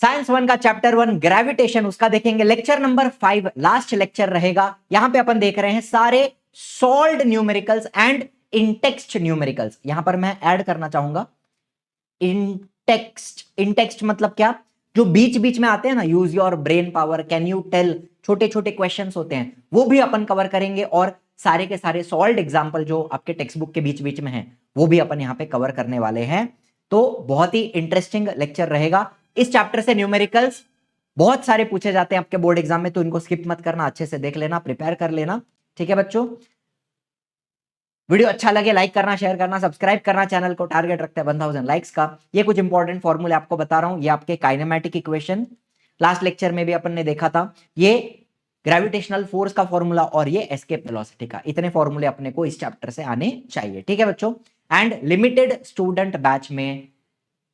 Science 1 का chapter 1 gravitation, उसका देखेंगे लेक्चर नंबर 5, लास्ट लेक्चर रहेगा। यहां पे अपन देख रहे हैं सारे solved numericals and in text numericals. यहां पर मैं ऐड करना चाहूंगा इनटेक्स्ट। इनटेक्स्ट मतलब क्या? जो बीच बीच में आते हैं ना, use your brain power, can you tell, छोटे छोटे क्वेश्चंस होते हैं, वो भी अपन कवर करेंगे। और सारे के सारे सॉल्व्ड एग्जांपल जो आपके टेक्स्ट बुक के बीच बीच में हैं, वो भी अपन यहां पे कवर करने वाले हैं। तो बहुत ही इंटरेस्टिंग लेक्चर रहेगा। इस चैप्टर से न्यूमेरिकल्स बहुत सारे पूछे जाते हैं आपके बोर्ड एग्जाम में, तो इनको स्किप मत करना, अच्छे से देख लेना, प्रिपेयर कर लेना। ठीक है बच्चों, वीडियो अच्छा लगे लाइक करना, शेयर करना, सब्सक्राइब करना चैनल को। टारगेट रखते हैं 1000 लाइक्स का। ये कुछ इंपॉर्टेंट फॉर्मूले आपको बता रहा हूं। ये आपके काइनेमेटिक इक्वेशन लास्ट लेक्चर में भी अपन ने देखा था, ये ग्रेविटेशनल फोर्स का फॉर्मूला और ये एस्केप वेलोसिटी का, इतने फॉर्मूले अपने को इस चैप्टर से आने चाहिए। ठीक है बच्चों, एंड लिमिटेड स्टूडेंट बैच में,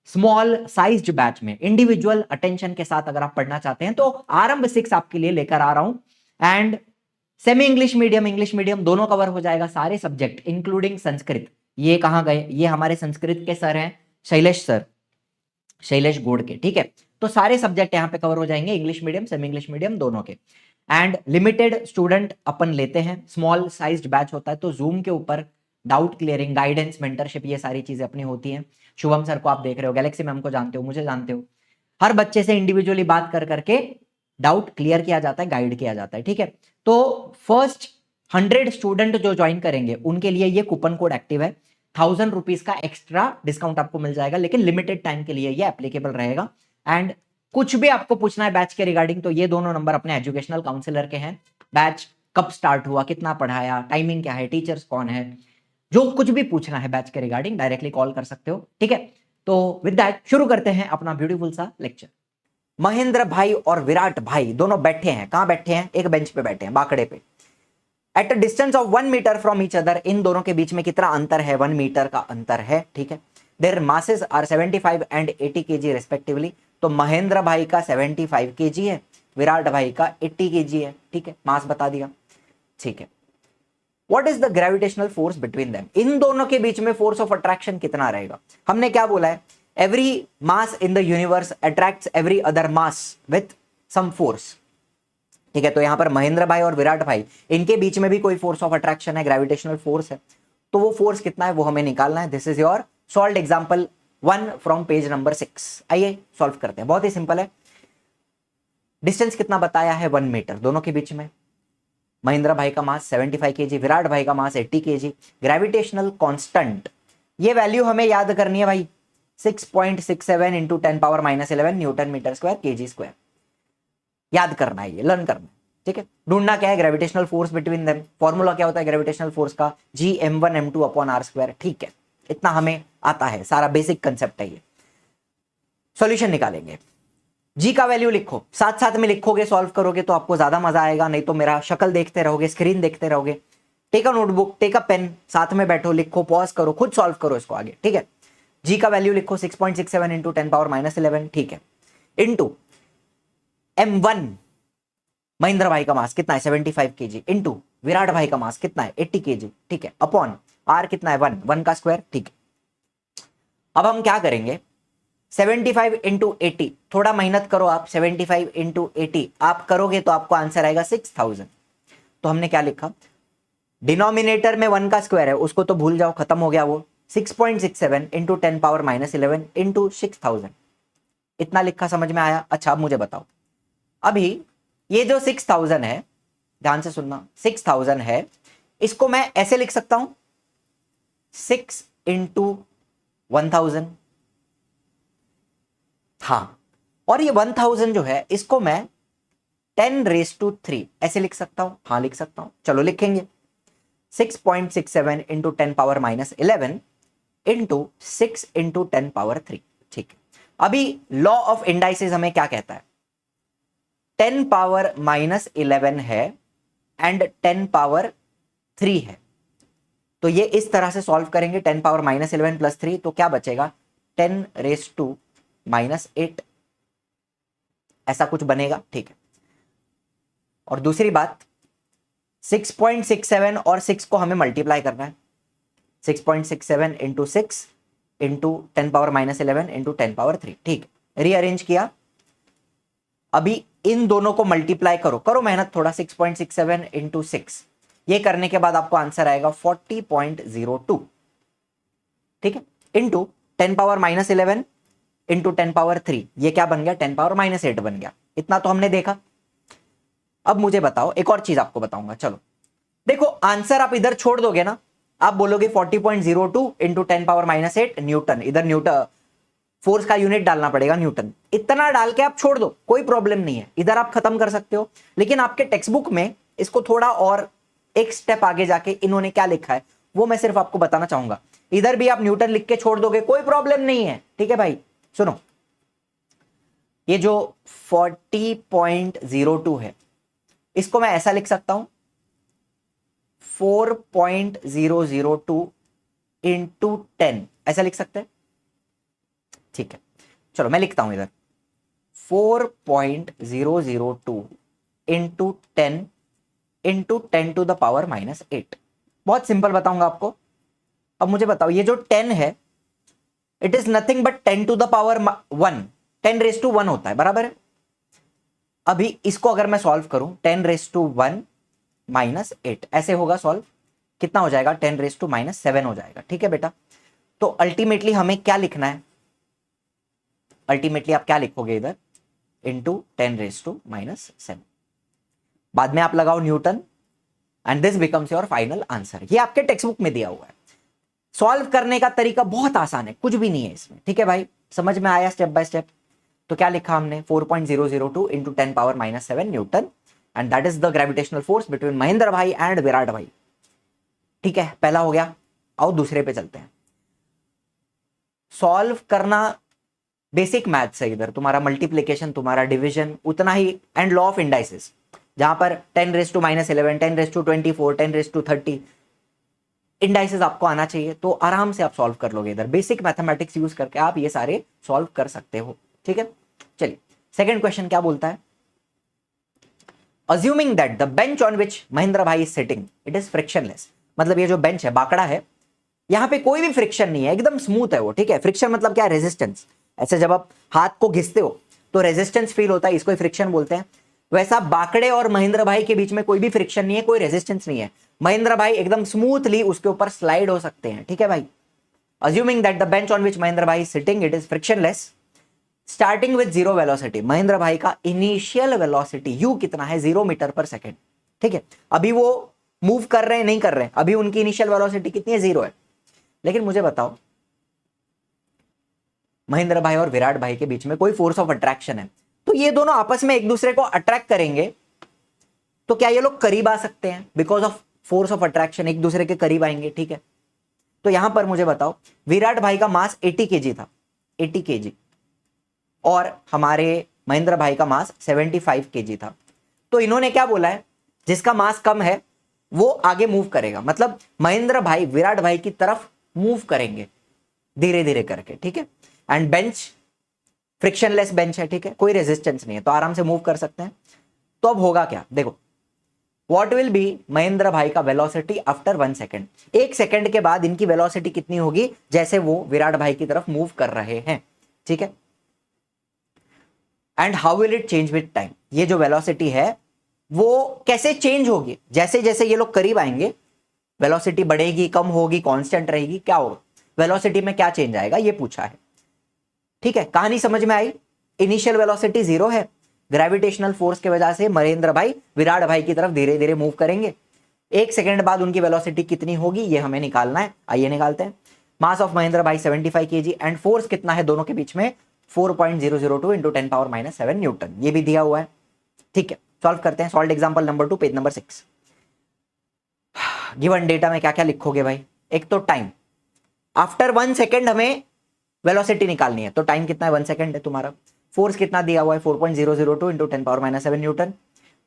स्मॉल साइज्ड बैच में, इंडिविजुअल अटेंशन के साथ अगर आप पढ़ना चाहते हैं तो आरंभ 6 आपके लिए लेकर आ रहा हूं। एंड सेमी इंग्लिश मीडियम दोनों कवर हो जाएगा, सारे सब्जेक्ट इंक्लूडिंग संस्कृत। ये कहां गए? ये हमारे संस्कृत के सर हैं, शैलेश सर, शैलेश गोड़ के। ठीक है, तो सारे सब्जेक्ट यहां पे कवर हो जाएंगे, English medium semi English medium दोनों के। एंड लिमिटेड स्टूडेंट अपन लेते हैं, स्मॉल साइज्ड बैच होता है, तो जूम के ऊपर डाउट क्लियरिंग, गाइडेंस, मेंटरशिप, ये सारी चीजें अपनी होती हैं। शुभम सर को आप देख रहे हो, गैलेक्सी मैम को जानते हो, मुझे जानते हो। हर बच्चे से इंडिविजुअली बात कर करके डाउट क्लियर किया जाता है, गाइड किया जाता है। ठीक है, तो फर्स्ट 100 स्टूडेंट जो ज्वाइन करेंगे उनके लिए ये कूपन कोड एक्टिव है, 1000 रुपीज का एक्स्ट्रा डिस्काउंट आपको मिल जाएगा, लेकिन लिमिटेड टाइम के लिए ये एप्लीकेबल रहेगा। एंड कुछ भी आपको पूछना है बैच के रिगार्डिंग, तो ये दोनों नंबर अपने एजुकेशनल काउंसलर के हैं। बैच कब स्टार्ट हुआ, कितना पढ़ाया, टाइमिंग क्या है, टीचर्स कौन है, जो कुछ भी पूछना है बैच के रिगार्डिंग डायरेक्टली कॉल कर सकते हो। ठीक है, तो विद दैट शुरू करते हैं अपना ब्यूटीफुल सा लेक्चर। महेंद्र भाई और विराट भाई दोनों बैठे हैं, कहां बैठे हैं? एक बेंच पे बैठे हैं, बाकड़े पे। At a distance of 1 metre from each other, इन दोनों के बीच में कितना अंतर है? 1 मीटर का अंतर है। ठीक है, there masses are 75 and 80 kg respectively. तो महेंद्र भाई का 75 केजी है, विराट भाई का 80 केजी है। ठीक है, मास बता दिया। ठीक है, what is the gravitational force between them? इन दोनों के बीच में फोर्स ऑफ अट्रैक्शन कितना रहेगा? हमने क्या बोला है? Every mass in the universe attracts every other mass with some force. ठीक है, तो यहां पर महेंद्र भाई और विराट भाई, इनके बीच में भी कोई फोर्स ऑफ अट्रैक्शन है, ग्रेविटेशनल फोर्स है। तो वो फोर्स कितना है वो हमें निकालना है। This is your solved example 1 from page number 6। आइए सॉल्व करते हैं, बहुत ही सिंपल है। डिस्टेंस कितना बताया है? 1 मीटर दोनों के बीच में। महेंद्र भाई का मास 75 केजी, विराट भाई का मास 80 केजी। ग्रेविटेशनल कांस्टेंट, ये वैल्यू हमें याद करनी है भाई, 6.67 into 10⁻11 newton metre square kg square. याद करना है, ये लर्न करना है। ठीक है, ढूंढना क्या है? Gravitational force between them. Formula क्या होता है ग्रेविटेशनल फोर्स का? Gm1m2 upon r square. ठीक है, इतना हमें आता है, सारा बेसिक कंसेप्ट है ये। सॉल्यूशन निकालेंगे, जी का वैल्यू लिखो, साथ साथ में लिखोगे, सॉल्व करोगे तो आपको ज्यादा मजा आएगा, नहीं तो मेरा शक्ल देखते रहोगे, स्क्रीन देखते रहोगे। Take a notebook, take a pen, साथ में बैठो, लिखो, पॉज करो, खुद सॉल्व करो इसको आगे। ठीक है, जी का वैल्यू लिखो 6.67 इंटू 10⁻11। ठीक है, इंटू m1 महेंद्र भाई का मास कितना है? 75 केजी, इंटू विराट भाई का मास कितना है? 80 केजी। ठीक है, अपॉन r कितना है? 1 का स्क्वायर। ठीक है, अब हम क्या करेंगे? 75 इंटू 80, थोड़ा मेहनत करो आप, 75 इंटू 80 आप करोगे तो आपको आंसर आएगा 6000। तो हमने क्या लिखा? डिनोमिनेटर में 1 का स्क्वायर है, उसको तो भूल जाओ, खत्म हो गया वो। 6.67 इंटू 10⁻11 इंटू 6000, इतना लिखा, समझ में आया? अच्छा अब मुझे बताओ, अभी ये जो 6000 है, ध्यान से सुनना, 6000 है, इसको मैं ऐसे लिख सकता हूं, 6 इंटू 1000। हाँ, और ये 1000 जो है इसको मैं 10⁻³ ऐसे लिख सकता हूं। हाँ लिख सकता हूं, चलो लिखेंगे। 6.67 इंटू 10⁻11 इंटू 6 इंटू 10⁻3। ठीक है, अभी लॉ ऑफ इंडाइसिस हमें क्या कहता है? 10⁻11 है एंड 10⁻3 है, तो ये इस तरह से सॉल्व करेंगे। 10⁻11 प्लस 3, तो क्या बचेगा? 10⁻8 ऐसा कुछ बनेगा। ठीक है, और दूसरी बात, 6.67 और 6 को हमें मल्टीप्लाई करना है। 6.67 इंटू 6 इंटू 10⁻11 इंटू 10⁻3। ठीक है, रीअरेंज किया, अभी इन दोनों को मल्टीप्लाई करो, करो मेहनत थोड़ा, 6.67 इंटू 6, ये करने के बाद आपको आंसर आएगा 40.02, ठीक है, into 10 power minus 11 into 10 power 3, ये क्या बन गया, 10 पावर माइनस 8 बन गया। इतना तो हमने देखा। अब मुझे बताओ, एक और चीज आपको बताऊंगा, चलो देखो, आंसर आप इधर छोड़ दोगे ना, आप बोलोगे 40.02 इंटू 10 पावर माइनस 8 न्यूटन, इधर न्यूटन फोर्स का यूनिट डालना पड़ेगा न्यूटन, इतना डाल के आप छोड़ दो, कोई प्रॉब्लम नहीं है, इधर आप खत्म कर सकते हो। लेकिन आपके टेक्स्ट बुक में इसको थोड़ा और एक स्टेप आगे जाके इन्होंने क्या लिखा है वो मैं सिर्फ आपको बताना चाहूंगा। इधर भी आप न्यूटन लिख के छोड़ दोगे, कोई प्रॉब्लम नहीं है, ठीक है भाई। सुनो, ये जो 40.02 है, इसको मैं ऐसा लिख सकता हूं, 4.002 इंटू 10, ऐसा लिख सकते हैं, ठीक है। चलो मैं लिखता हूं इधर 4.002 into 10 into 10 to the power minus 8। बहुत सिंपल बताऊंगा आपको। अब मुझे बताओ, ये जो 10 है, it is nothing but 10 to the power 1, 10 raise to 1 होता है, बराबर है। अभी इसको अगर मैं सॉल्व करूं, 10 रेस टू 1 माइनस 8, ऐसे होगा सॉल्व, कितना हो जाएगा, 10 रेस टू माइनस 7 हो जाएगा, ठीक है बेटा। तो अल्टीमेटली हमें क्या लिखना है, अल्टीमेटली आप क्या लिखोगे इधर, इंटू 10 रेस टू माइनस 7, बाद में आप लगाओ Newton, and this becomes your final answer. ये आपके टेक्स्ट बुक में दिया हुआ है। सॉल्व करने का तरीका बहुत आसान है, कुछ भी नहीं है इसमें, ठीक है भाई, समझ में आया स्टेप बाय स्टेप। तो क्या लिखा हमने, 4.002 into 10 power minus 7 Newton, and that is the gravitational force between Mahendra भाई एंड विराट भाई, ठीक है, पहला हो गया। आओ दूसरे पे चलते हैं। सॉल्व करना बेसिक मैथ्स है, इधर तुम्हारा मल्टीप्लीकेशन, तुम्हारा डिवीजन उतना ही, एंड लॉ ऑफ इंडाइसेस, जहां पर 10 raise to minus 11, 10 raise to 24, 10 raise to 30 indices आपको आना चाहिए, तो आराम से आप सॉल्व कर लोगे। इधर बेसिक मैथमेटिक्स यूज करके आप ये सारे सॉल्व कर सकते हो, ठीक है। चलिए सेकंड क्वेश्चन क्या बोलता है, assuming that the bench on which Mahendra bhai is sitting it is frictionless, मतलब ये जो बेंच है, बाकड़ा है, यहां पे कोई भी फ्रिक्शन नहीं है, एकदम स्मूथ है वो, ठीक है। फ्रिक्शन मतलब क्या है, रेजिस्टेंस, ऐसे जब आप हाथ को घिसते हो तो रेजिस्टेंस फील होता है, इसको फ्रिक्शन बोलते हैं। वैसा बाकड़े और महेंद्र भाई के बीच में कोई भी फ्रिक्शन नहीं है, कोई रेजिस्टेंस नहीं है, महेंद्र भाई एकदम स्मूथली उसके ऊपर स्लाइड हो सकते हैं, ठीक है भाई। Assuming that the bench on which Mahendra bhai sitting it is frictionless, starting with zero velocity, Mahendra bhai का इनिशियल वेलोसिटी यू कितना है, 0 मीटर पर सेकेंड, ठीक है। अभी वो मूव कर रहे हैं, नहीं कर रहे हैं, अभी उनकी इनिशियल वेलोसिटी कितनी है, 0 है। लेकिन मुझे बताओ, महेंद्र भाई और विराट भाई के बीच में कोई फोर्स ऑफ अट्रैक्शन है, तो ये दोनों आपस में एक दूसरे को अट्रैक्ट करेंगे, तो क्या ये लोग करीब आ सकते हैं, because of force of attraction एक दूसरे के करीब आएंगे, ठीक है। तो यहां पर मुझे बताओ, विराट भाई का मास 80 केजी था, 80 केजी, और हमारे महेंद्र भाई का मास 75 केजी था। तो इन्होंने क्या बोला है, जिसका मास कम है वो आगे मूव करेगा, मतलब महेंद्र भाई विराट भाई की तरफ मूव करेंगे धीरे धीरे करके, ठीक है। एंड बेंच फ्रिक्शनलेस बेंच है, ठीक है, कोई रेजिस्टेंस नहीं है, तो आराम से मूव कर सकते हैं। तो अब होगा क्या, देखो, what will B Mahendra bhai का वेलोसिटी आफ्टर 1 सेकेंड, 1 सेकेंड के बाद इनकी वेलोसिटी कितनी होगी, जैसे वो विराट भाई की तरफ मूव कर रहे हैं, ठीक है। And how will it change with time, ये जो वेलोसिटी है वो कैसे चेंज होगी, जैसे जैसे ये लोग करीब आएंगे वेलोसिटी बढ़ेगी, कम होगी, कांस्टेंट रहेगी, क्या होगा, वेलोसिटी में क्या चेंज आएगा, ये पूछा है, ठीक है। कहानी समझ में आई, इनिशियल वेलोसिटी 0 है, ग्रेविटेशनल फोर्स के वजह से महेंद्र भाई विराट भाई की तरफ धीरे धीरे मूव करेंगे, 1 सेकेंड बाद उनकी वेलोसिटी कितनी होगी ये हमें निकालना है, आइए निकालते हैं। मास ऑफ महेंद्र भाई 75 केजी, एंड फोर्स कितना है दोनों के बीच में, 4.002 इंटू 10 पावर माइनस 7 न्यूटन, ये भी दिया हुआ है, ठीक है। सॉल्व करते हैं, solve example number 2, page number 6। Given data में क्या क्या लिखोगे भाई, एक तो टाइम, आफ्टर 1 सेकेंड हमें वेलोसिटी निकालनी है, तो टाइम कितना है, 1 सेकेंड है तुम्हारा। फोर्स कितना दिया हुआ है, 4.002 इंटू 10 पावर माइनस 7 न्यूटन।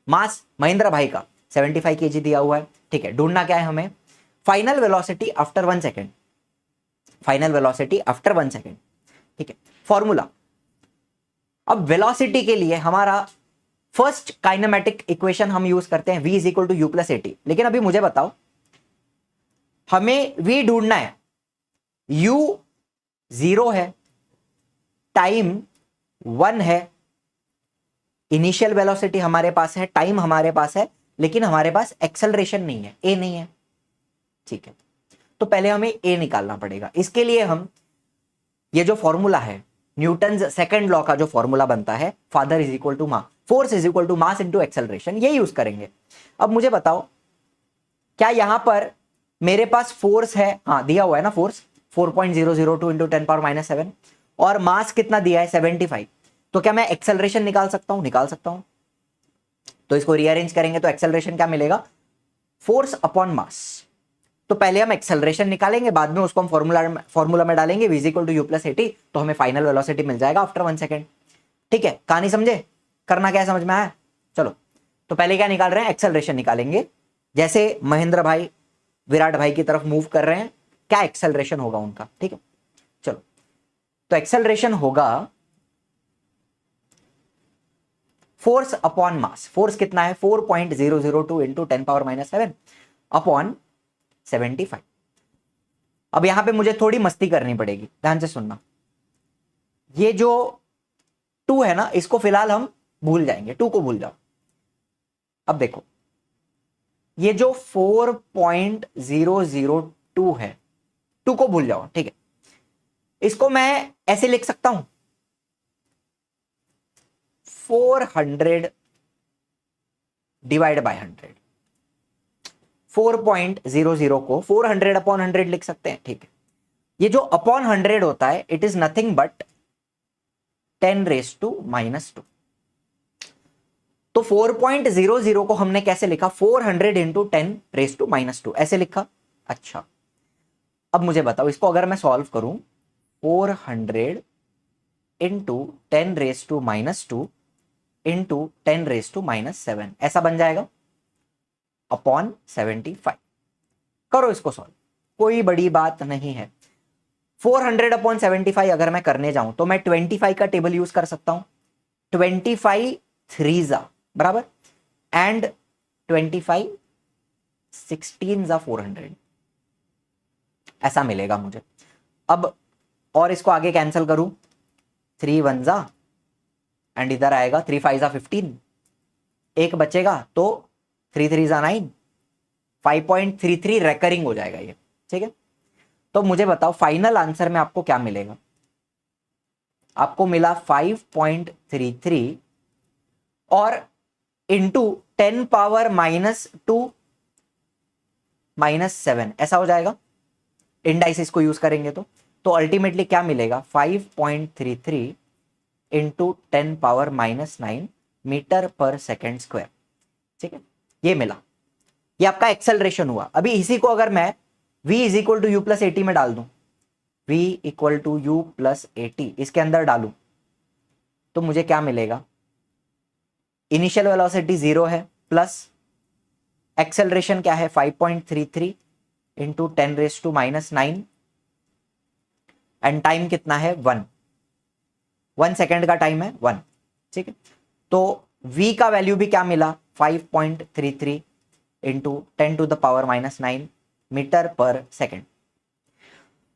मास महेंद्र भाई का 75 केजी दिया हुआ है, ठीक है। ढूंढना क्या है हमें, final velocity after 1 second, final velocity after 1 second, ठीक है। फॉर्मूला, अब वेलोसिटी के लिए हमारा फर्स्ट काइनेमेटिक इक्वेशन हम यूज करते हैं v is equal to u plus at. लेकिन अभी मुझे बताओ, हमें v ढूंढना है, u 0 है, टाइम 1 है, इनिशियल वेलोसिटी हमारे पास है, टाइम हमारे पास है, लेकिन हमारे पास एक्सेलरेशन नहीं है, ए नहीं है, ठीक है। तो पहले हमें ए निकालना पड़ेगा। इसके लिए हम ये जो फॉर्मूला है, न्यूटन सेकंड लॉ का जो फॉर्मूला बनता है, father is equal to mass, force is equal to mass into acceleration, ये यूज करेंगे। अब मुझे बताओ क्या यहां पर मेरे पास फोर्स है, हाँ दिया हुआ है ना फोर्स 4.002 इंटू 10⁻⁷ और मास कितना दिया है 75। तो क्या मैं एक्सेलरेशन निकाल सकता हूं? निकाल सकता हूं। तो इसको रीअरेंज करेंगे तो एक्सेलरेशन क्या मिलेगा? Force upon mass. तो पहले हम एक्सेलरेशन निकालेंगे, बाद में उसको हम फॉर्मूला में डालेंगे v equal to u plus a t, तो हमें फाइनल वेलोसिटी मिल जाएगा आफ्टर 1 सेकेंड। ठीक है, कहानी समझे? करना क्या है समझ में आया? चलो, तो पहले क्या निकाल रहे हैं? एक्सेलरेशन निकालेंगे। जैसे महेंद्र भाई विराट भाई की तरफ मूव कर रहे हैं, क्या एक्सेलरेशन होगा उनका? ठीक है, चलो, तो एक्सेलरेशन होगा फोर्स अपॉन मास। फोर्स कितना है? 4.002 इंटू 10⁻⁷ अपॉन 75। अब यहां पे मुझे थोड़ी मस्ती करनी पड़ेगी, ध्यान से सुनना। ये जो 2 है ना, इसको फिलहाल हम भूल जाएंगे, 2 को भूल जाओ। अब देखो, ये जो 4.002 है, 2 को भूल जाओ, ठीक है। इसको मैं ऐसे लिख सकता हूं, 400 डिवाइड बाय 100। 4.00 को 400 अपॉन 100 लिख सकते हैं, ठीक है। ये जो अपॉन 100 होता है, इट इज नथिंग बट 10⁻⁻²। तो 4.00 को हमने कैसे लिखा? 400 इंटू 10⁻⁻², ऐसे लिखा। अच्छा, अब मुझे बताओ, इसको अगर मैं सॉल्व करूं, 400 इंटू 10⁻² इंटू 10⁻⁻7, ऐसा बन जाएगा अपॉन 75। करो इसको सॉल्व, कोई बड़ी बात नहीं है। 400 अपॉन 75 अगर मैं करने जाऊं तो मैं 25 का टेबल यूज कर सकता हूं। 25 3 बराबर एंड 25 16 400, ऐसा मिलेगा मुझे। अब और इसको आगे कैंसिल करूं, 3 1 एंड इधर आएगा 3 5 15, एक बचेगा तो 3 3 9, 5.33 रेकरिंग हो जाएगा ये, ठीक है। तो मुझे बताओ फाइनल आंसर में आपको क्या मिलेगा? आपको मिला 5.33 और इंटू 10⁻⁻2 -7, ऐसा हो जाएगा इंडाइसिस को यूज करेंगे तो अल्टीमेटली क्या मिलेगा? 5.33 इंटू 10⁻⁻9 मीटर पर सेकेंड स्क्वायर, ठीक है। ये मिला, ये आपका एक्सेलरेशन हुआ। अभी इसी को अगर मैं v is equal to u plus a t में डाल दूं, v equal to u plus a t इसके अंदर डालूं, तो मुझे क्या मिलेगा? इनिशियल वेलोसिटी 0 है, प्लस एक्सेलरेशन क्या है? 5.33 इंटू 10⁻⁻9 एंड टाइम कितना है? 1 सेकेंड का टाइम है 1, ठीक है। तो v का वैल्यू भी क्या मिला? 5.33 इंटू 10⁻⁻9 मीटर पर सेकेंड।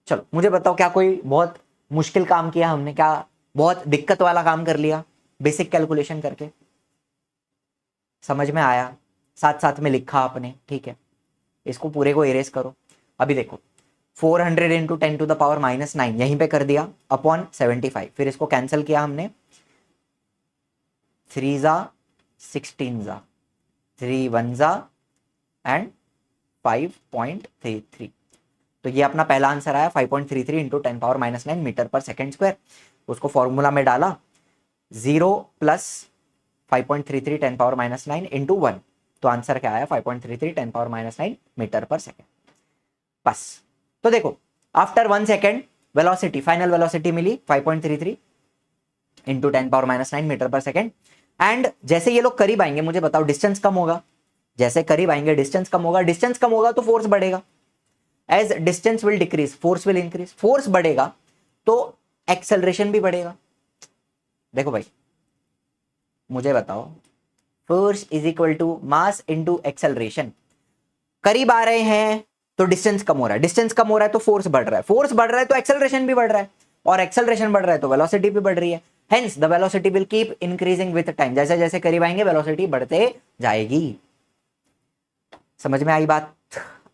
चलो मुझे बताओ, क्या कोई बहुत मुश्किल काम किया हमने? क्या बहुत दिक्कत वाला काम कर लिया बेसिक कैलकुलेशन करके? समझ में आया? साथ साथ में लिखा आपने, ठीक है। इसको पूरे को इरेज करो। अभी देखो, 400 इंटू 10⁻⁻9 यहीं पे कर दिया अपॉन 75, फिर इसको कैंसिल किया हमने, 3 16 3 1 एंड 5.33। तो ये अपना पहला आंसर आया 5.33 इंटू 10⁻⁻9 मीटर पर सेकेंड स्क्वायर। उसको फॉर्मूला में डाला, 0 प्लस 5.33 10⁻⁻9 इंटू 1, तो आंसर क्या आया? 5.33 10⁻⁻9 मीटर पर सेकेंड। बस, तो देखो after 1 second velocity, final velocity मिली 5.33 इंटू 10⁻⁻9 मीटर पर सेकेंड। एंड जैसे ये लोग करीब आएंगे, मुझे बताओ डिस्टेंस कम होगा, जैसे करीब आएंगे डिस्टेंस कम होगा, डिस्टेंस कम होगा तो फोर्स बढ़ेगा। As distance will decrease force will increase, force बढ़ेगा तो एक्सेलरेशन भी बढ़ेगा। देखो भाई, मुझे बताओ, force is equal to mass into acceleration. करीब आ रहे हैं तो डिस्टेंस कम हो रहा है, डिस्टेंस कम हो रहा है तो फोर्स बढ़ रहा है, फोर्स बढ़ रहा है तो एक्सेलरेशन भी बढ़ रहा है, और एक्सेलरेशन बढ़ रहा है तो वेलोसिटी भी बढ़ रही है। Hence the velocity will keep increasing with time, जैसे जैसे करीब आएंगे वेलोसिटी बढ़ते जाएगी। समझ में आई बात?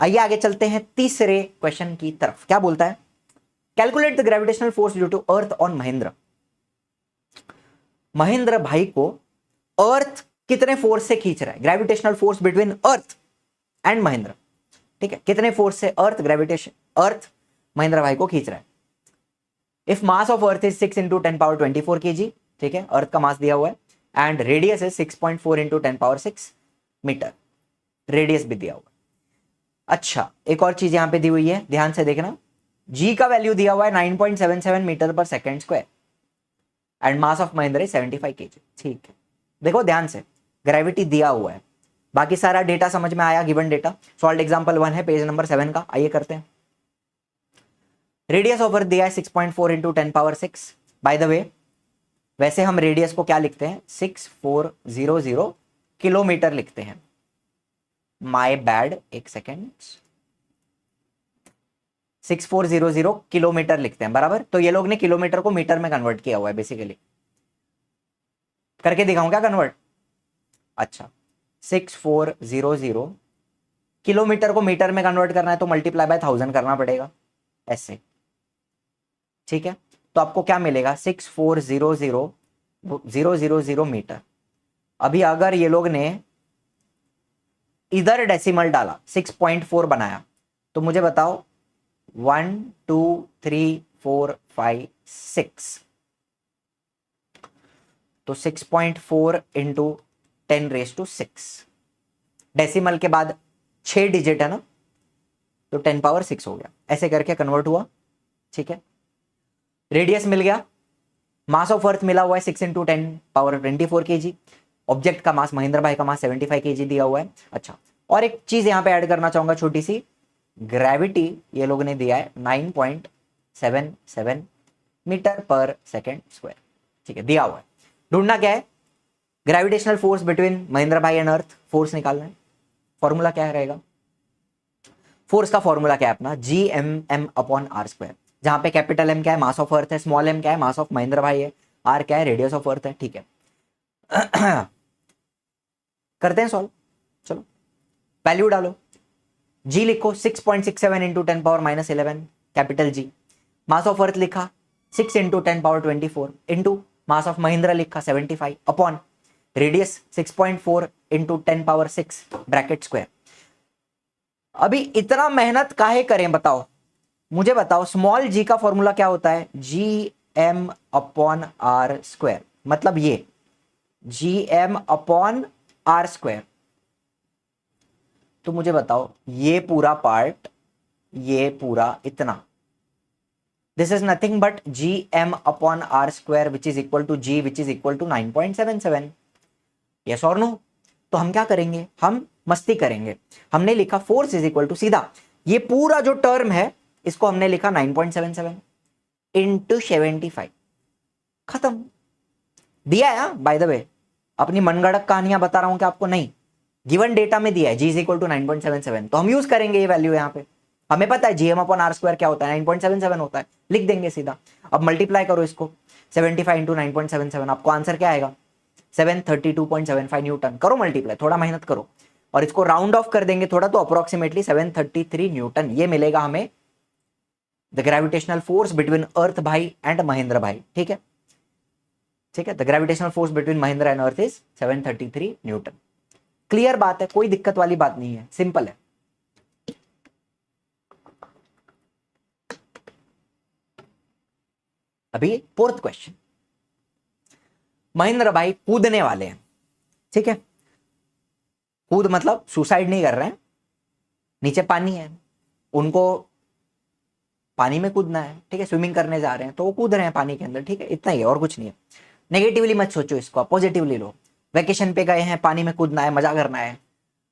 आइए आगे चलते हैं तीसरे क्वेश्चन की तरफ। क्या बोलता है? Calculate the gravitational force due to earth on Mahendra. Mahendra भाई को अर्थ कितने फोर्स से खींच रहा है? Gravitational force between earth and Mahendra, ठीक है, कितने फोर्स से अर्थ महेंद्र भाई को खींच रहा है? If mass of earth is 6 into 10⁻24 kg, ठीक है, अर्थ का मास दिया हुआ है, and radius is 6.4 into 10⁻6 metre, radius भी दिया हुआ है। अच्छा, एक और चीज यहां पे दी हुई है, ध्यान से देखना, जी का वैल्यू दिया हुआ है 9.77 मीटर पर second square and mass of Mahendra is 75 kg, ठीक है। देखो ध्यान से, ग्रेविटी दिया हुआ है, बाकी सारा डेटा समझ में आया, गिवन डेटा। सॉल्व एग्जांपल 1 है पेज नंबर 7 का, आइए करते हैं। रेडियस ऑफ अर्थ दिया है 6.4 इंटू 10⁻6। बाय द वे, वैसे हम रेडियस को क्या लिखते हैं? 6400 किलोमीटर लिखते हैं। माय बैड, एक सेकेंड, 6400 किलोमीटर लिखते हैं, बराबर। तो ये लोग ने किलोमीटर को मीटर में कन्वर्ट किया हुआ है बेसिकली। करके दिखाऊं क्या कन्वर्ट? अच्छा, 6400 किलोमीटर को मीटर में कन्वर्ट करना है तो मल्टीप्लाई बाय 1000 करना पड़ेगा, ऐसे, ठीक है। तो आपको क्या मिलेगा? 6400 मीटर। अभी अगर ये लोग ने इधर डेसिमल डाला, 6.4 बनाया, तो मुझे बताओ 1 2 3 4 5 6, तो 6.4 इंटू 10⁻6, डेसिमल के बाद 6 डिजिट है ना, तो 10⁻6 हो गया, ऐसे करके कन्वर्ट हुआ, ठीक है। रेडियस मिल गया, मास ऑफ अर्थ मिला हुआ है 6 इंटू 10⁻24 kg, ऑब्जेक्ट का मास, महेंद्र भाई का मास 75 kg दिया हुआ है। अच्छा, और एक चीज यहां पे ऐड करना चाहूंगा छोटी सी, ग्रेविटी ये लोग ने दिया है 9.77 मीटर पर सेकेंड स्क्वायर, ठीक है, दिया हुआ है। ढूंढना क्या है? ग्रेविटेशनल फोर्स बिटवीन महेंद्र भाई एंड अर्थ, फोर्स निकालना है। फॉर्मूला क्या रहेगा? फोर्स का फॉर्मूला क्या है अपना? Gmm/r², जहां पे कैपिटल एम क्या है? मास ऑफ अर्थ है, स्मॉल एम क्या है? मास ऑफ महेंद्र भाई है, आर क्या है? रेडियस ऑफ अर्थ है, ठीक है। करते हैं सॉल्व, चलो वैल्यू डालो। जी लिखो 6.67 into 10⁻11 capital G, mass of अर्थ लिखा 6 into 10⁻24 into mass of Mahendra लिखा 75 upon radius 6.4 into 10⁻6 bracket square. अभी इतना मेहनत काहे करें बताओ, मुझे बताओ। स्मॉल जी का फॉर्मूला क्या होता है? Gm/r², मतलब ये Gm/r²। तो मुझे बताओ ये पूरा पार्ट, ये पूरा इतना, this is nothing but Gm/r² which is equal to G which is equal to 9.77। Yes और नो? तो हम क्या करेंगे? हम मस्ती करेंगे। हमने लिखा फोर्स इज इक्वल टू, सीधा ये पूरा जो टर्म है इसको हमने लिखा 9.77 इंटू 75, खत्म। दिया है बाय द वे, अपनी मनगढ़ंत कहानियां बता रहा हूं कि आपको नहीं, गिवन डेटा में दिया है G इज इक्वल टू 9.77, तो हम यूज करेंगे ये वैल्यू यहाँ पे। हमें पता है Gm/r² क्या होता है? 9.77 होता है, लिख देंगे सीधा। अब मल्टीप्लाई करो इसको 75 इंटू 9.77, आपको आंसर क्या आएगा? 732.75 न्यूटन। करो मल्टीप्लाई, थोड़ा मेहनत करो, और इसको राउंड ऑफ कर देंगे थोड़ा, तो अप्रोक्सीमेटली 733 न्यूटन ये मिलेगा हमें, द ग्रेविटेशनल फोर्स बिटवीन अर्थ भाई एंड महेंद्र भाई, ठीक है, ठीक है। The gravitational force between Mahendra and earth is 733 Newton. Clear बात है, कोई दिक्कत वाली बात नहीं है, सिंपल है। अभी फोर्थ क्वेश्चन, महेंद्र भाई कूदने वाले हैं, ठीक है, कूद मतलब सुसाइड नहीं कर रहे हैं, नीचे पानी है, उनको पानी में कूदना है, ठीक है, स्विमिंग करने जा रहे हैं तो वो कूद रहे हैं पानी के अंदर, ठीक है, इतना ही है और कुछ नहीं है। नेगेटिवली मत सोचो इसको, पॉजिटिवली लो। वेकेशन पे गए हैं, पानी में कूदना है, मजा करना है,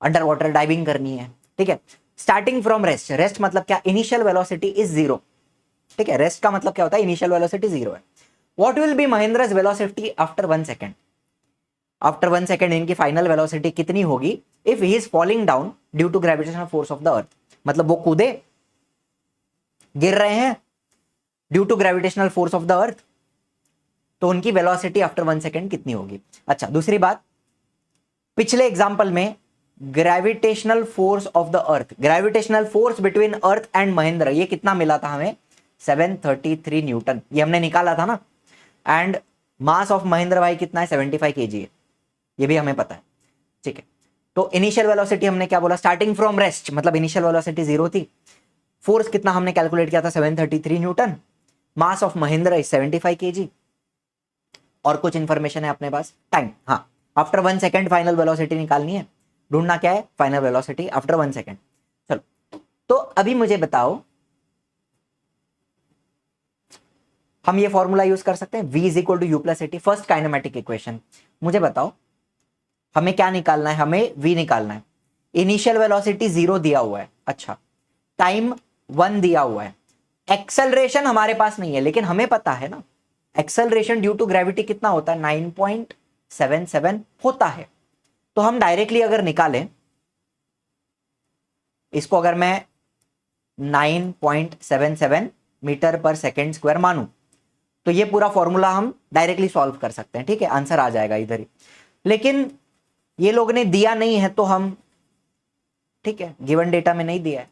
अंडर वाटर डाइविंग करनी है, ठीक है। स्टार्टिंग फ्रॉम रेस्ट, रेस्ट मतलब क्या? इनिशियल वेलोसिटी इज 0, ठीक है, रेस्ट का मतलब क्या होता है? इनिशियल वेलोसिटी 0 है। What will be Mahendra's velocity after 1 second? After 1 second इनकी फाइनल वेलोसिटी कितनी होगी if he is falling down due to gravitational force of the earth? मतलब वो कूदे, गिर रहे हैं due to gravitational force of the earth, तो उनकी वेलोसिटी आफ्टर 1 सेकेंड कितनी होगी। अच्छा, दूसरी बात, पिछले एग्जाम्पल में gravitational force of the earth, gravitational force between earth and Mahendra, ये कितना मिला था हमें, 733 न्यूटन, ये हमने निकाला था ना। एंड मास ऑफ महेंद्र भाई कितना है, 75 केजी है, ये भी हमें पता है, ठीक है। तो इनिशियल वेलोसिटी हमने क्या बोला, स्टार्टिंग फ्रॉम रेस्ट, मतलब इनिशियल वेलोसिटी 0 थी। फोर्स कितना हमने कैलकुलेट किया था, 733 Newton. Mass of Mahendra is 75 KG. और कुछ इंफॉर्मेशन है अपने पास, टाइम, हाँ, आफ्टर 1 सेकेंड फाइनल वेलोसिटी निकालनी है, ढूंढना क्या है, फाइनल वेलोसिटी आफ्टर 1 सेकेंड। चलो, तो अभी मुझे बताओ, हम ये फॉर्मूला यूज कर सकते हैं, v is equal to u plus at, first kinematic equation. मुझे बताओ हमें क्या निकालना है, हमें v निकालना है। इनिशियल वेलोसिटी 0 दिया हुआ है, अच्छा, टाइम 1 दिया हुआ है, एक्सेलरेशन हमारे पास नहीं है, लेकिन हमें पता है ना एक्सेलरेशन ड्यू टू ग्रेविटी कितना होता है, 9.77 होता है। तो हम डायरेक्टली अगर निकालें इसको, अगर मैं 9.77 मीटर पर सेकेंड स्क्वायर मानूं, तो ये पूरा फॉर्मूला हम डायरेक्टली सॉल्व कर सकते हैं, ठीक है, आंसर आ जाएगा इधर ही। लेकिन ये लोग ने दिया नहीं है, तो हम, ठीक है, गिवन डेटा में नहीं दिया है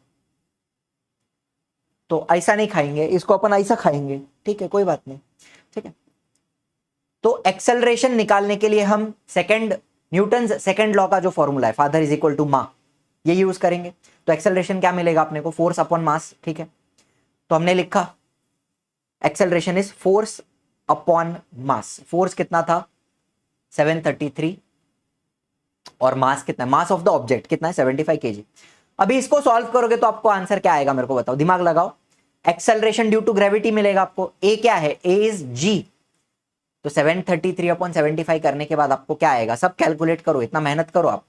तो ऐसा नहीं खाएंगे, इसको अपन ऐसा खाएंगे, ठीक है, कोई बात नहीं, ठीक है। तो एक्सेलरेशन निकालने के लिए हम न्यूटन सेकंड लॉ का जो फॉर्मूला है, फादर इज इक्वल टू मा, ये यूज करेंगे। तो एक्सेलरेशन क्या मिलेगा अपने को, फोर्स अपॉन मास, ठीक है। तो हमने लिखा acceleration is force upon mass. Force कितना था, 733, और मास कितना है, मास ऑफ द ऑब्जेक्ट कितना है, 75 केजी। अभी इसको सॉल्व करोगे तो आपको आंसर क्या आएगा, मेरे को बताओ, दिमाग लगाओ। एक्सेलरेशन ड्यू टू ग्रेविटी मिलेगा आपको, ए क्या है, ए इज जी। तो 733 अपॉन 75 करने के बाद आपको क्या आएगा, सब कैलकुलेट करो, इतना मेहनत करो आप।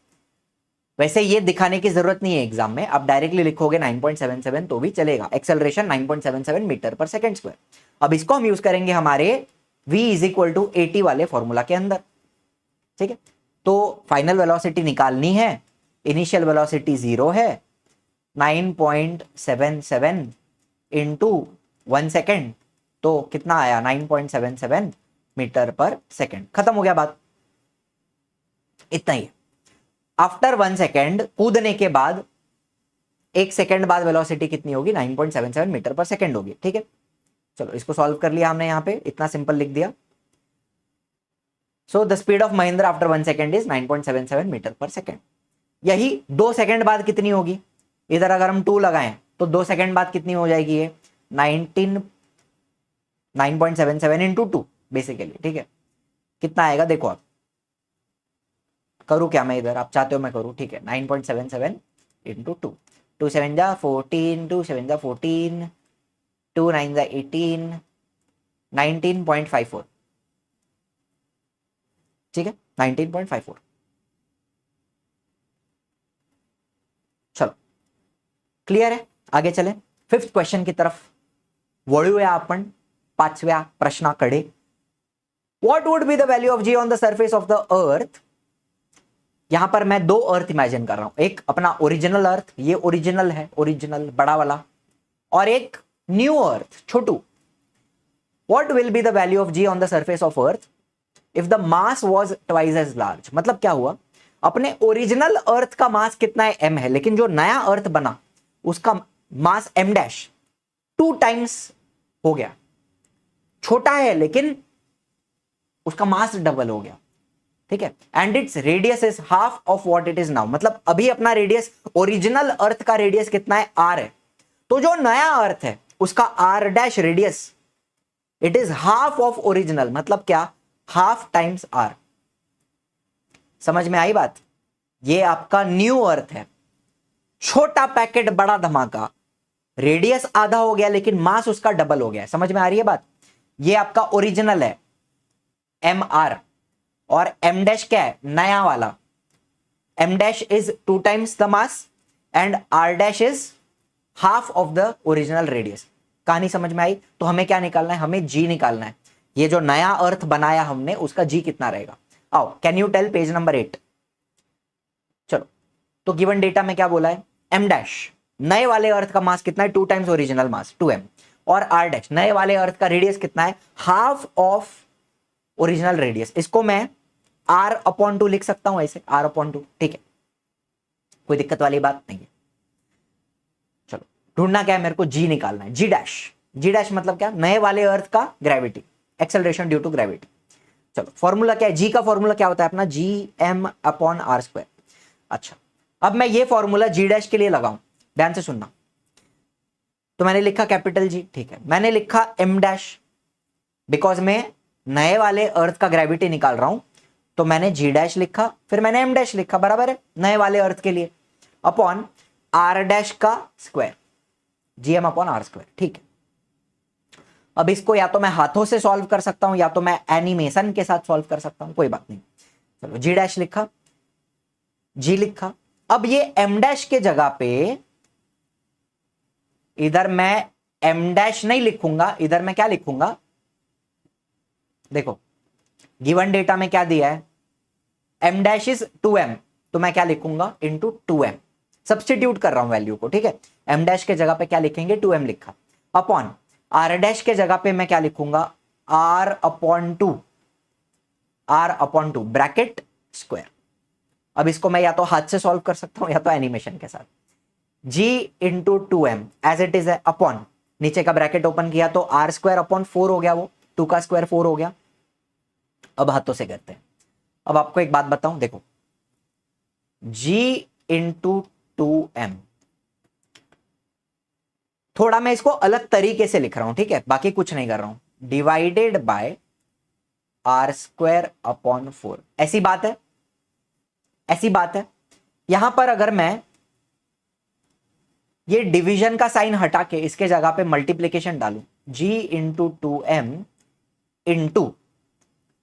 वैसे ये दिखाने की जरूरत नहीं है एग्जाम में, आप डायरेक्टली लिखोगे 9.77 तो भी चलेगा। एक्सेलरेशन 9.77 मीटर पर सेकेंड स्क्वायर। अब इसको हम यूज करेंगे हमारे v इज इक्वल टू 80 वाले फॉर्मूला के अंदर, ठीक है। तो फाइनल वेलोसिटी निकालनी है, इनिशियल वेलोसिटी 0 है, 9.77 इंटू 1 सेकेंड, तो कितना आया, 9.77 मीटर पर सेकेंड। खत्म हो गया बात, इतना ही। आफ्टर 1 सेकेंड कूदने के बाद 1 सेकेंड बाद वेलोसिटी कितनी होगी, 9.77 मीटर पर सेकेंड होगी, ठीक है। चलो इसको सॉल्व कर लिया हमने, यहां पे इतना सिंपल लिख दिया। So the speed of Mahendra after 1 second is 9.77 metre पर सेकेंड। यही 2 सेकेंड बाद कितनी होगी, इधर अगर हम 2 लगाएं तो 2 सेकेंड बाद कितनी हो जाएगी ये, 9.77 इंटू 2 बेसिकली, ठीक है। कितना आएगा देखो, आप करूँ क्या मैं इधर, आप चाहते हो मैं करूँ, ठीक है। 9.77 इंटू 2, 2 7 जा 14, 2 7 जा 14, 2 9 जा 18, 19.54, ठीक है, 19.54। चलो क्लियर है, आगे चले 5th क्वेश्चन की तरफ वळूया आपण। 5व्या प्रश्नाकडे, what would be the value of g on the surface of the earth. यहां पर मैं 2 अर्थ इमेजिन कर रहा हूं, एक अपना ओरिजिनल अर्थ, ये ओरिजिनल है, ओरिजिनल बड़ा वाला, और एक न्यू अर्थ छोटू। What will be the value of g on the surface of earth if the mass was twice as large. मतलब क्या हुआ, अपने ओरिजिनल अर्थ का मास कितना है, m है, लेकिन जो नया अर्थ बना उसका मास m डैश 2 टाइम्स हो गया। छोटा है लेकिन उसका मास डबल हो गया, ठीक है। And its radius is half of what it is now. मतलब अभी अपना रेडियस, ओरिजिनल अर्थ का रेडियस कितना है, r है। तो जो नया अर्थ है उसका r dash radius, it is half of original, मतलब क्या, हाफ टाइम्स r। समझ में आई बात। ये आपका न्यू अर्थ है, छोटा पैकेट बड़ा धमाका, रेडियस आधा हो गया लेकिन मास उसका डबल हो गया। समझ में आ रही है बात। ये आपका ओरिजिनल है mr, और m डैश क्या है, नया वाला, m dash is 2 times the mass and r dash is half of the original radius. कहानी समझ में आई। तो हमें क्या निकालना है, हमें g निकालना है। ये जो नया अर्थ बनाया हमने उसका g कितना रहेगा। आओ, can you tell, page number 8। चलो, तो गिवन डेटा में क्या बोला है, m डैश नए वाले अर्थ का मास कितना है, 2 टाइम्स ओरिजिनल मास 2m, और r डैश नए वाले अर्थ का रेडियस कितना है, हाफ ऑफ ओरिजिनल रेडियस, इसको मैं r/2 लिख सकता हूं ऐसे, r/2, ठीक है, कोई दिक्कत वाली बात नहीं है। चलो ढूंढना क्या है मेरे को, g निकालना है, g डैश मतलब क्या, नए वाले अर्थ का gravity, acceleration due to gravity. चलो फॉर्मूला क्या है, g का फॉर्मूला क्या होता है अपना, gm/r²। अच्छा अब मैं ये फॉर्मूला g डैश के लिए लगाऊं, ध्यान से सुनना। तो मैंने लिखा कैपिटल G, ठीक है, मैंने लिखा m डैश, बिकॉज मैं नए वाले अर्थ का ग्रेविटी निकाल रहा हूं, तो मैंने g डैश लिखा, फिर मैंने m डैश लिखा, बराबर है, नए वाले अर्थ के लिए, अपॉन r डैश का स्क्वायर, gm/r², ठीक है। अब इसको या तो मैं हाथों से सॉल्व कर सकता हूं या तो मैं एनिमेशन के साथ सॉल्व कर सकता हूं, कोई बात नहीं। चलो g डैश लिखा, g लिखा, अब ये m डैश के जगह पे इधर मैं m डैश नहीं लिखूंगा, इधर मैं क्या लिखूंगा, देखो गिवन डेटा में क्या दिया है, m डैश इज 2m, तो मैं क्या लिखूंगा, इंटू 2m, सब्सटीट्यूट कर रहा हूं वैल्यू को, ठीक है। m डैश के जगह पे क्या लिखेंगे, 2m लिखा, अपॉन r डैश के जगह पे मैं क्या लिखूंगा, r/2 ब्रैकेट स्क्वायर। अब इसको मैं या तो हाथ से सॉल्व कर सकता हूं या तो एनिमेशन के साथ, g into 2m as it is है, अपॉन नीचे का ब्रैकेट ओपन किया तो r²/4 हो गया, वो 2 का स्क्वायर 4 हो गया। अब हाथों से करते हैं। अब आपको एक बात बताऊं, देखो g इंटू 2m, थोड़ा मैं इसको अलग तरीके से लिख रहा हूं, ठीक है, बाकी कुछ नहीं कर रहा हूं, डिवाइडेड बाय r²/4, ऐसी बात है, ऐसी बात है। यहां पर अगर मैं ये डिवीजन का साइन हटा के इसके जगह पे मल्टीप्लीकेशन डालूं, g into 2m into,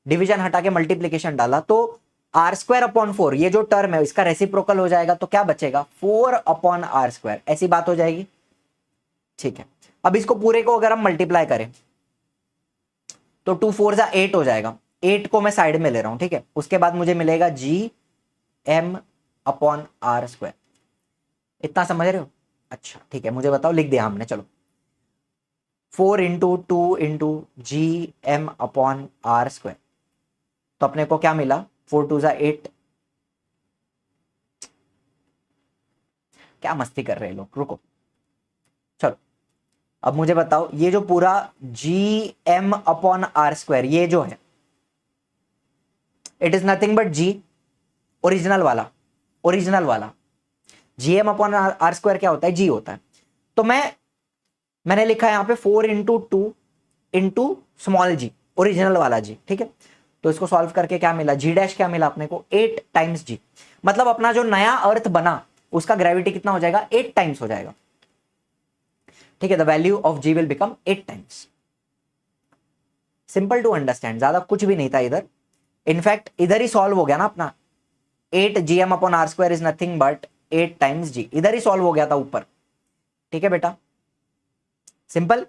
division हटा के मल्टीप्लीकेशन डाला तो r²/4, ये जो टर्म है इसका रेसिप्रोकल हो जाएगा, तो क्या बचेगा, 4/r², ऐसी बात हो जाएगी, ठीक है। अब इसको पूरे को अगर हम मल्टीप्लाई करें तो 2 4 जा 8 हो जाएगा, 8 को मैं साइड में ले रहा हूं, ठीक है। उसके बाद मुझे मिलेगा gm/r², इतना समझ रहे हो, अच्छा ठीक है, मुझे बताओ, लिख दिया हमने, चलो 4 इंटू 2 इंटू gm/r², तो अपने को क्या मिला, 4 2 जा 8, क्या मस्ती कर रहे हैं लोग, रुको, चलो अब मुझे बताओ, ये जो पूरा gm/r², ये जो है it is nothing but g, original वाला, ओरिजिनल वाला gm/r² क्या होता है, g होता है। तो मैंने लिखा है यहां पे 4 into 2 into small g, original वाला g, ठीक है। तो इसको सॉल्व करके क्या मिला, g डैश क्या मिला अपने को, 8 टाइम्स g, मतलब अपना जो नया अर्थ बना उसका ग्रेविटी कितना हो जाएगा, 8 टाइम्स हो जाएगा, ठीक है। The value of g will become 8 times. Simple to understand, ज्यादा कुछ भी नहीं था इधर, इनफैक्ट इधर ही सॉल्व हो गया ना अपना, 8 gm/r² is nothing but 8 times g, इधर ही सॉल्व हो गया था ऊपर, ठीक है बेटा, सिंपल।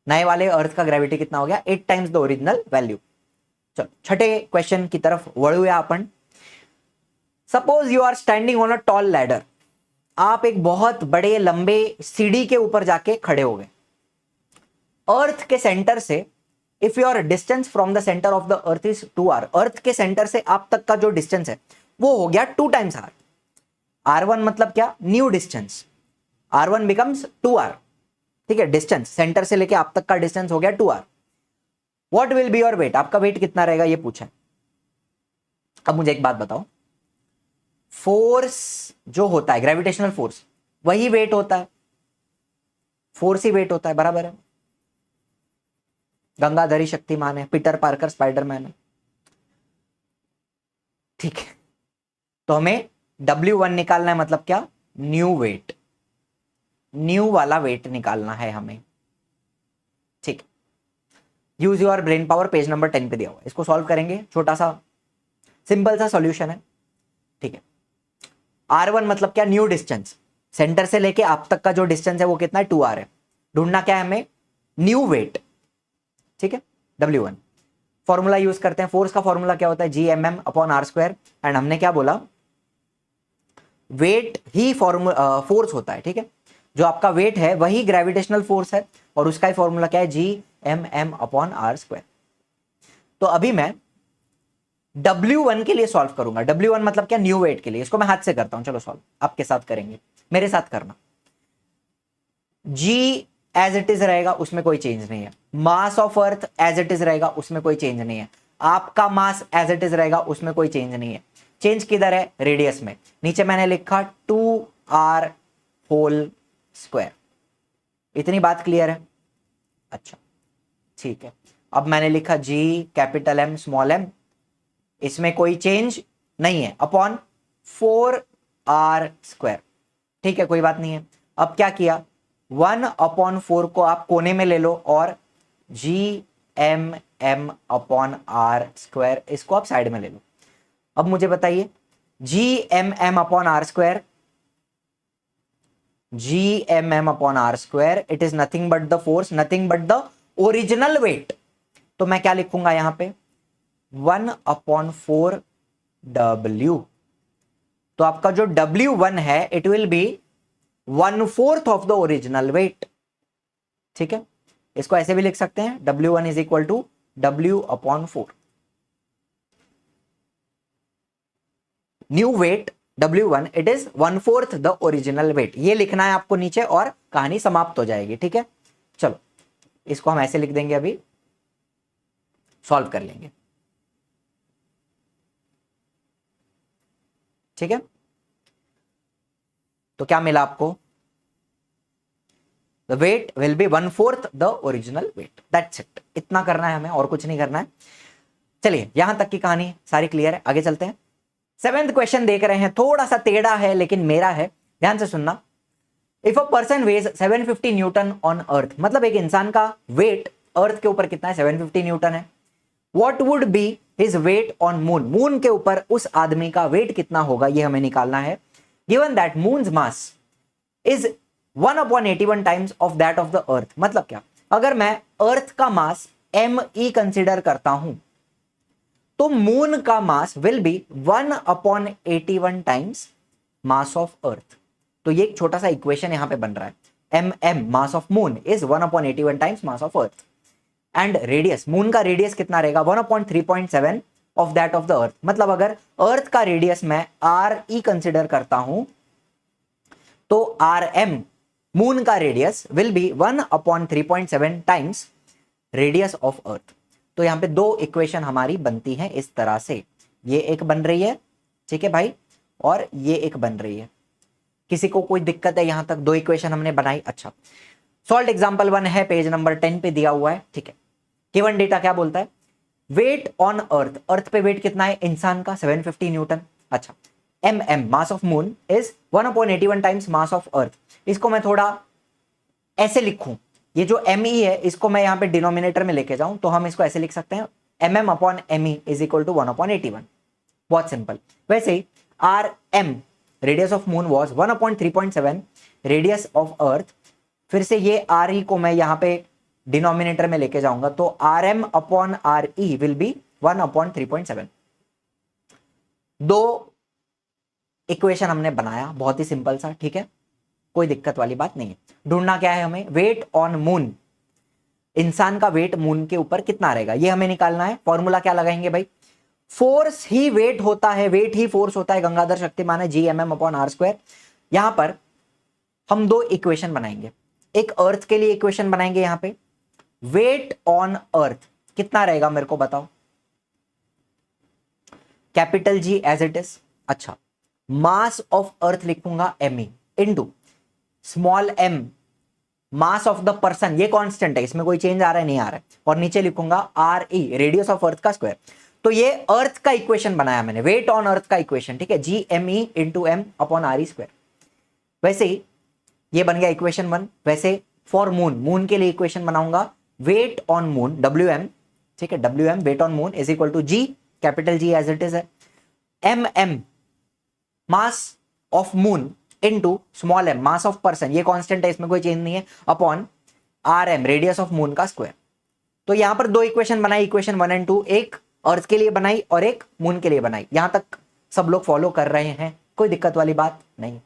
नए वाले अर्थ का ग्रेविटी कितना हो गया, 8 टाइम्स द ओरिजिनल वैल्यू। चलो छठे क्वेश्चन की तरफ वळूया आपण। Suppose you are standing on a tall ladder, आप एक बहुत बड़े लंबे सीढ़ी के ऊपर जाके खड़े हो गए, अर्थ के सेंटर से, if your distance from the centre of the earth is 2r, अर्थ के सेंटर से आप तक का जो डिस्टेंस है वो हो गया 2 टाइम्स r, r1 मतलब क्या, new distance, r1 becomes 2r, ठीक है, डिस्टेंस सेंटर से लेके आप तक का डिस्टेंस हो गया 2r। What will be your weight, आपका वेट कितना रहेगा ये पूछा है। अब मुझे एक बात बताओ, फोर्स जो होता है, ग्रेविटेशनल फोर्स, वही वेट होता है, फोर्स ही वेट होता है, बराबर है। गंगाधरी शक्तिमान है, पीटर पार्कर स्पाइडरमैन है, ठीक है। तो हमें W1 निकालना है, मतलब क्या, न्यू वेट, न्यू वाला वेट निकालना है हमें, ठीक। Use your brain power, page number 10 पे दिया हुआ है, इसको सॉल्व करेंगे, छोटा सा सिंपल सा सॉल्यूशन है, ठीक है। R1 मतलब क्या, न्यू डिस्टेंस, सेंटर से लेके आप तक का जो डिस्टेंस है वो कितना है, 2r है। ढूंढना क्या है हमें, न्यू वेट, ठीक है, W1। फॉर्मूला यूज करते हैं, फोर्स का फॉर्मूला क्या होता है, gmm/r², एंड हमने क्या बोला, वेट ही फोर्स होता है, ठीक है, जो आपका वेट है वही ग्रेविटेशनल फोर्स है, और उसका ही फॉर्मूला क्या है, gmm/r²। तो अभी मैं W1 के लिए सॉल्व करूंगा। W1 मतलब क्या, न्यू वेट के लिए। इसको मैं हाथ से करता हूं, चलो सॉल्व आपके साथ करेंगे, मेरे साथ करना। G एज इट इज रहेगा, उसमें कोई चेंज नहीं है। Mass of earth as it is रहेगा, उसमें कोई चेंज नहीं है। आपका मास एज इट इज रहेगा, उसमें कोई चेंज नहीं है। चेंज किधर है, रेडियस में। नीचे मैंने लिखा 2r होल स्क्वायर। इतनी बात क्लियर है? अच्छा ठीक है। अब मैंने लिखा G capital M small m, इसमें कोई चेंज नहीं है, अपॉन 4r स्क्वायर। ठीक है, कोई बात नहीं है। अब क्या किया, 1/4 को आप कोने में ले लो और GMM अपॉन r स्क्वायर इसको आप साइड में ले लो। अब मुझे बताइए, GMM upon r square, GMM upon r square, it is nothing but the force, nothing but the original wait. तो मैं क्या लिखूंगा यहां पे, 1/4 W। तो आपका जो W1 है it will be 1/4 of the original weight. ठीक है, इसको ऐसे भी लिख सकते हैं, W1 is equal to W/4। New weight W1 it is 1/4 the original weight. ये लिखना है आपको नीचे और कहानी समाप्त हो जाएगी। ठीक है, चलो इसको हम ऐसे लिख देंगे, अभी सॉल्व कर लेंगे। ठीक है, तो क्या मिला आपको, the weight will be 1/4 the original wait. That's it, इतना करना है हमें, और कुछ नहीं करना है। चलिए यहां तक की कहानी सारी क्लियर है, आगे चलते हैं। 7th क्वेश्चन देख रहे हैं, थोड़ा सा टेढ़ा है लेकिन मेरा है, ध्यान से सुनना। If a person weighs 750 newton on earth, मतलब एक इंसान का वेट अर्थ के ऊपर कितना है, 750 न्यूटन है। What would be his weight on moon, moon के ऊपर उस आदमी का वेट कितना होगा, ये हमें निकालना है। Given that moons mass is 1/81 times of that of the earth. मतलब क्या, अगर मैं अर्थ का मास ME कंसिडर करता हूं तो मून का mass will be 1/81 times mass of अर्थ। तो ये एक छोटा सा इक्वेशन यहां पे बन रहा है, MM mass of moon is 1/81 times mass of earth. And radius, moon का रेडियस कितना रहेगा, 1/3.7 of that of the earth. मतलब अगर अर्थ का रेडियस मैं RE कंसिडर करता हूं तो RM मून का radius will be 1/3.7 times radius of अर्थ। तो यहां पे दो इक्वेशन हमारी बनती हैं इस तरह से, ये एक बन रही है, ठीक है भाई, और ये एक बन रही है। किसी को कोई दिक्कत है यहां तक, दो इक्वेशन हमने बनाई। अच्छा, सॉल्व एग्जांपल 1 है, पेज नंबर 10 पे दिया हुआ है। ठीक है, गिवन डेटा क्या बोलता है, वेट ऑन अर्थ, अर्थ पे वेट कितना है इंसान का, 750 न्यूटन। अच्छा, MM mass of moon is 1/81 times mass of अर्थ। इसको मैं थोड़ा ऐसे लिखूं, ये जो ME है इसको मैं यहां पे डिनोमिनेटर में लेके जाऊं तो हम इसको ऐसे लिख सकते हैं, MM upon ME is equal to 1/81। बहुत सिंपल। वैसे ही RM radius of moon was 1/3.7 radius of earth. फिर से ये RE को मैं यहां पे डिनोमिनेटर में लेके जाऊंगा तो RM upon RE will be 1/3.7। दो इक्वेशन हमने बनाया, बहुत ही सिंपल सा। ठीक है, कोई दिक्कत वाली बात नहीं है। ढूंढना क्या है हमें, वेट ऑन मून, इंसान का वेट मून के ऊपर कितना रहेगा ये हमें निकालना है। फॉर्मूला क्या लगाएंगे भाई, फोर्स ही वेट होता है, वेट ही फोर्स होता है, गंगाधर शक्तिमान है, GMM अपॉन R स्क्वायर। यहां पर हम दो इक्वेशन बनाएंगे, एक अर्थ के लिए इक्वेशन बनाएंगे। यहां पे वेट ऑन अर्थ कितना रहेगा मेरे को बताओ, capital G as it is. अच्छा, मास ऑफ अर्थ लिखूंगा ME into small m mass of the person, ये कांस्टेंट है, इसमें कोई चेंज आ रहा है नहीं आ रहा है, और नीचे लिखूंगा RE रेडियस ऑफ अर्थ का स्क्वायर। तो ये अर्थ का इक्वेशन बनाया मैंने, वेट ऑन अर्थ का इक्वेशन। ठीक है, GME into M upon RE square. वैसे ही ये बन गया इक्वेशन 1। वैसे फॉर मून, मून के लिए इक्वेशन बनाऊंगा, वेट ऑन मून WM, ठीक है, WM weight on moon is equal to G capital G as it is है, MM mass of moon into small m mass of person, ये constant है, इसमें कोई चेंज नहीं है, upon RM radius of moon का स्क्वायर। तो यहां पर दो इक्वेशन बनाई, इक्वेशन 1 और 2, एक अर्थ के लिए बनाई और एक मून के लिए बनाई। यहां तक सब लोग फॉलो कर रहे हैं, कोई दिक्कत वाली बात नहीं,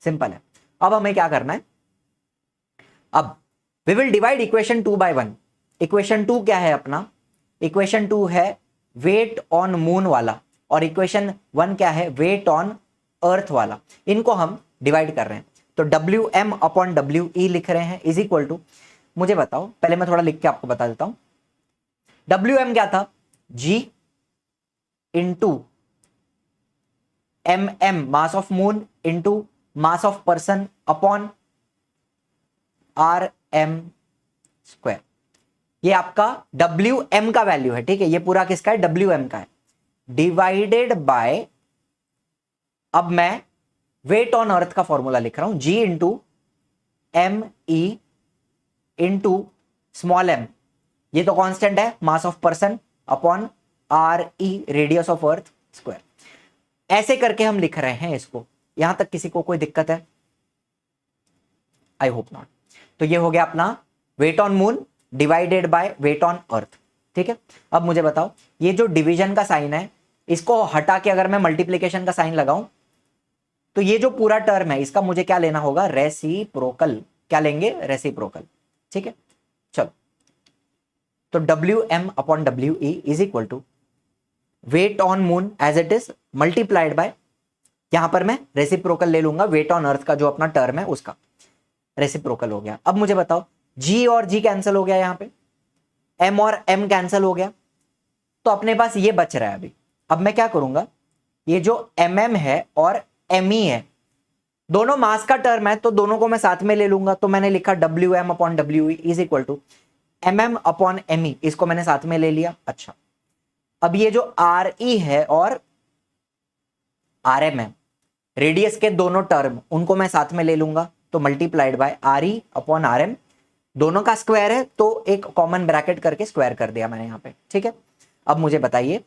सिंपल है। अब हमें क्या करना है, अब we will divide equation 2 by 1। Equation 2 क्या है अपना, इक्वेशन 2 है वेट ऑन मून वाला, और इक्वेशन 1 क्या है, वेट ऑन अर्थ वाला। इनको हम डिवाइड कर रहे हैं, तो WM अपॉन WE लिख रहे हैं इज इक्वल टू, मुझे बताओ, पहले मैं थोड़ा लिख के आपको बता देता हूं। WM क्या था, G into MM mass of moon into mass of person upon RM square. ये आपका WM का वैल्यू है, ठीक है, ये पूरा किसका है, WM का है, डिवाइडेड बाय, अब मैं वेट ऑन अर्थ का फॉर्मूला लिख रहा हूं, G into ME into small m, ये तो कांस्टेंट है, mass of person upon RE radius of earth square. ऐसे करके हम लिख रहे हैं इसको। यहां तक किसी को कोई दिक्कत है? I hope not. तो ये हो गया अपना weight on moon divided by weight on earth, ठीक है। अब मुझे बताओ, ये जो डिवीजन का साइन है, इसको हटा के अगर मैं मल्टीप्लीकेशन का साइन लगाऊं, तो ये जो पूरा टर्म है इसका मुझे क्या लेना होगा, रेसिप्रोकल। क्या लेंगे, रेसिप्रोकल, ठीक है। चलो, तो WM upon WE is equal to weight on moon as it is multiplied by, यहां पर मैं रेसिप्रोकल ले लूंगा, वेट ऑन अर्थ का जो अपना टर्म है उसका रेसिप्रोकल हो गया। अब मुझे बताओ, G और G कैंसिल हो गया, यहां पे M और M कैंसिल हो गया, तो अपने पास ये बच रहा है अभी। अब मैं क्या करूंगा, ये जो MM है और ME है, दोनों मास का टर्म है, तो दोनों को मैं साथ में ले लूंगा। तो मैंने लिखा WM upon WE is equal to MM upon ME, इसको मैंने साथ में ले लिया। अच्छा, अब ये जो RE है और RM है, रेडियस के दोनों टर्म, उनको मैं साथ में ले लूंगा, तो multiplied by RE upon RM, दोनों का स्क्वायर है, तो एक कॉमन ब्रैकेट करके स्क्वायर कर दिया मैंने यहां पे, ठीक है। अब मुझे बताइए,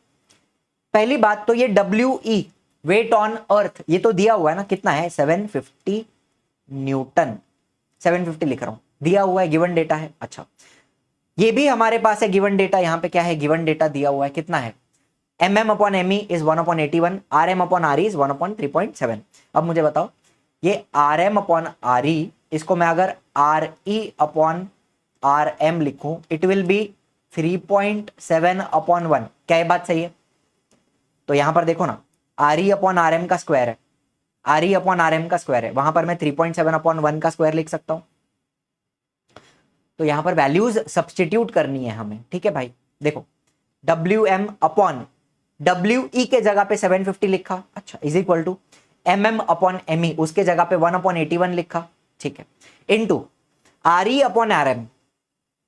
पहली बात तो ये WE वेट ऑन अर्थ, ये तो दिया हुआ है ना, कितना है, 750 न्यूटन, 750 लिख रहा हूं, दिया हुआ है, गिवन डेटा है। अच्छा, ये भी हमारे पास है गिवन डेटा, यहां पे क्या है, गिवन डेटा दिया हुआ है, कितना है, MM upon ME is 1/81, RM upon RE is 1/3.7। अब मुझे बताओ, ये RM अपॉन RE, इसको मैं अगर RE अपॉन RM लिखूं, इट विल बी 3.7/1। क्या ये बात सही है? तो यहां पर देखो ना, RE अपॉन RM का स्क्वायर है, RE अपॉन RM का स्क्वायर है, वहां पर मैं 3.7/1 का स्क्वायर लिख सकता हूं। तो यहां पर वैल्यूज सब्सटीट्यूट करनी है हमें, ठीक है भाई। देखो, WM अपॉन WE के जगह पे 750 लिखा, अच्छा, is equal to MM upon ME, उसके जगह पे 1/81 लिखा, ठीक है, into RE upon RM,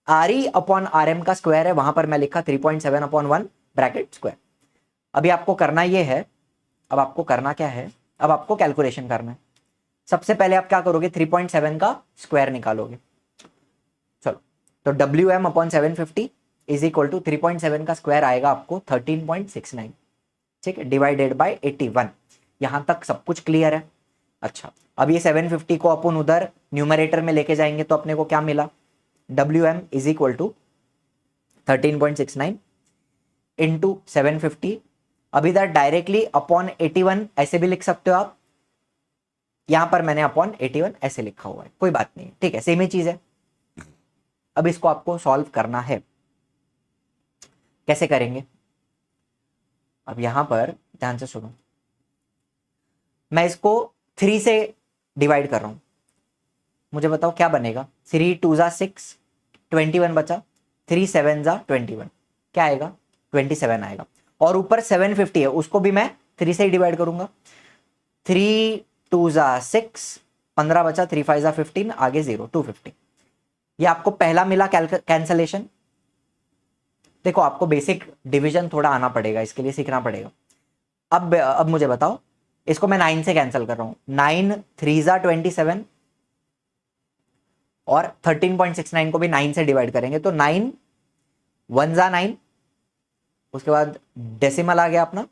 RE upon RM का स्क्वायर है, वहां पर मैं लिखा 3.7/1 ब्रैकेट स्क्वायर। अभी आपको करना ये है, अब आपको करना क्या है, अब आपको कैलकुलेशन करना है। सबसे पहले आप क्या करोगे, 3.7 का स्क्वायर निकालोगे। चलो, तो WM upon 750 is equal to 3.7 का स्क्वायर आएगा आपको 13.69, ठीक है, डिवाइडेड बाय 81। यहां तक सब कुछ क्लियर है? अच्छा, अब ये 750 को अपन उधर न्यूमरेटर में लेके जाएंगे, तो अपने को क्या मिला, WM is equal to 13.69 into 750। अब इधर डायरेक्टली अपॉन 81 ऐसे भी लिख सकते हो आप, यहां पर मैंने अपॉन 81 ऐसे लिखा हुआ है, कोई बात नहीं, ठीक है, सेम ही चीज है। अब इसको आपको सॉल्व करना है, कैसे करेंगे? अब यहां पर ध्यान से सुनो, मैं इसको 3 से डिवाइड कर रहा हूं, मुझे बताओ क्या बनेगा, 3 2 जा 6, 21 बचा, 3 7 जा 21, क्या आएगा, 27 आएगा। और ऊपर 750 है, उसको भी मैं 3 से ही डिवाइड करूंगा, 3 2 जा 6, 15 बचा, 3 5 जा 15, आगे 0, 250। ये आपको पहला मिला कैंसलेशन। देखो, आपको बेसिक डिवीजन थोड़ा आना पड़ेगा, इसके लिए सीखना पड़ेगा। अब मुझे बताओ, इसको मैं 9 से कैंसिल कर रहा हूं, 9 3 जा 27, और 13.69 को भी 9 से डिवाइड करेंगे, तो 9 1 जा 9, उसके बाद डेसिमल आ गया अपना,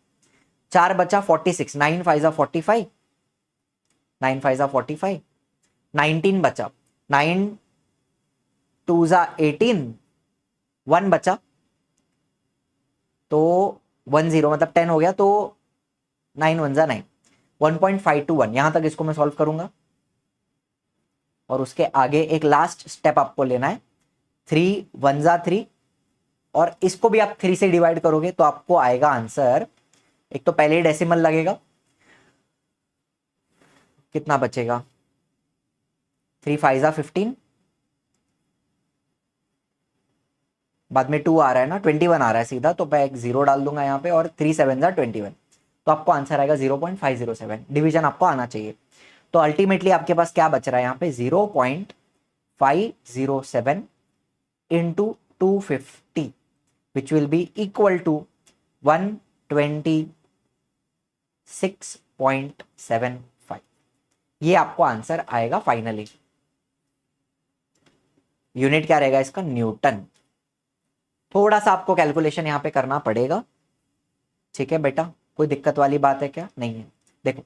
4 बचा 46, 9 5 जा 45, 9 5 जा 45, 19 बचा, 9 2 जा 18, 1 बचा, तो 1 0 मतलब 10 हो गया, तो 9 1 जा 9, 1.521। यहां तक इसको मैं सॉल्व करूंगा, और उसके आगे एक लास्ट स्टेप आपको लेना है, 3 1 जा 3, और इसको भी आप 3 से डिवाइड करोगे तो आपको आएगा आंसर, एक तो पहले ही डेसिमल लगेगा, कितना बचेगा 3 5 जा 15, बाद में 2 आ रहा है ना, 21 आ रहा है सीधा, तो मैं एक 0 डाल दूंगा यहाँ पे और 3 7 जा 21, तो आपको आंसर आएगा 0.507। डिवीजन आपको आना चाहिए। तो अल्टीमेटली आपके पास क्या बच रहा है यहाँ पे 0.507 into 250 which will be equal to 126.75। ये आपको आंसर आएगा फाइनली। यूनिट क्या रहेगा इसका, न्यूटन। थोड़ा सा आपको कैलकुलेशन यहाँ पे करना पड़ेगा, ठीक है बेटा, कोई दिक्कत वाली बात है क्या, नहीं है। देखो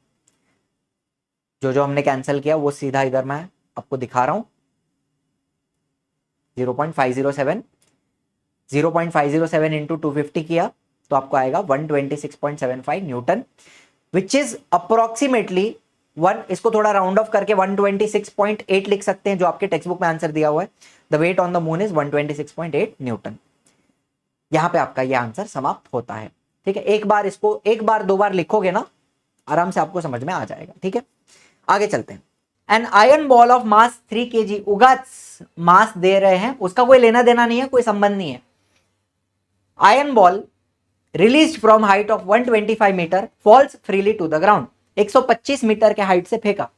जो जो हमने कैंसिल किया वो सीधा इधर मैं आपको दिखा रहा हूं, 0.507 इंटू 250 किया तो आपको आएगा 126.75 न्यूटन, विच इज अप्रोक्सीमेटली इसको थोड़ा राउंड ऑफ करके 126.8 लिख सकते हैं, जो आपके टेक्स्ट बुक में आंसर दिया हुआ है। The weight on the moon is 126.8 newton. यहां पे आपका ये आंसर समाप्त होता है, ठीक है। एक बार इसको एक बार दो बार लिखोगे ना, आराम से आपको समझ में आ जाएगा, ठीक है। आगे चलते हैं। An iron ball of mass 3 kg, उगाच मास दे रहे हैं, उसका कोई लेना देना नहीं है, कोई संबंध नहीं है। Iron ball release from height of 125 metre falls freely to the ground, 125 metre के हाइट से फेंका,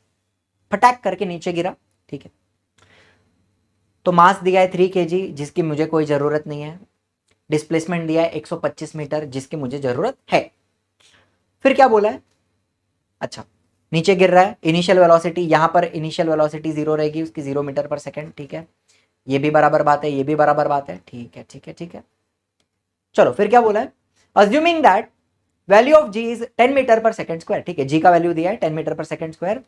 फटाक करके नीचे गिरा, ठीक है। तो मास दिया है 3 kg जिसकी मुझे कोई जरूरत नहीं है, डिस्प्लेसमेंट दिया है 125 मीटर जिसकी मुझे जरूरत है। फिर क्या बोला है, अच्छा नीचे गिर रहा है, इनिशियल वेलोसिटी, यहां पर इनिशियल वेलोसिटी 0 रहेगी उसकी, 0 मीटर पर सेकंड, ठीक है। ये भी बराबर बात है, ये भी बराबर बात है, ठीक है ठीक है ठीक है। चलो फिर क्या बोला है, assuming that value of g is 10 metre per second square, ठीक है, जी का वैल्यू दिया है 10 metre per second square.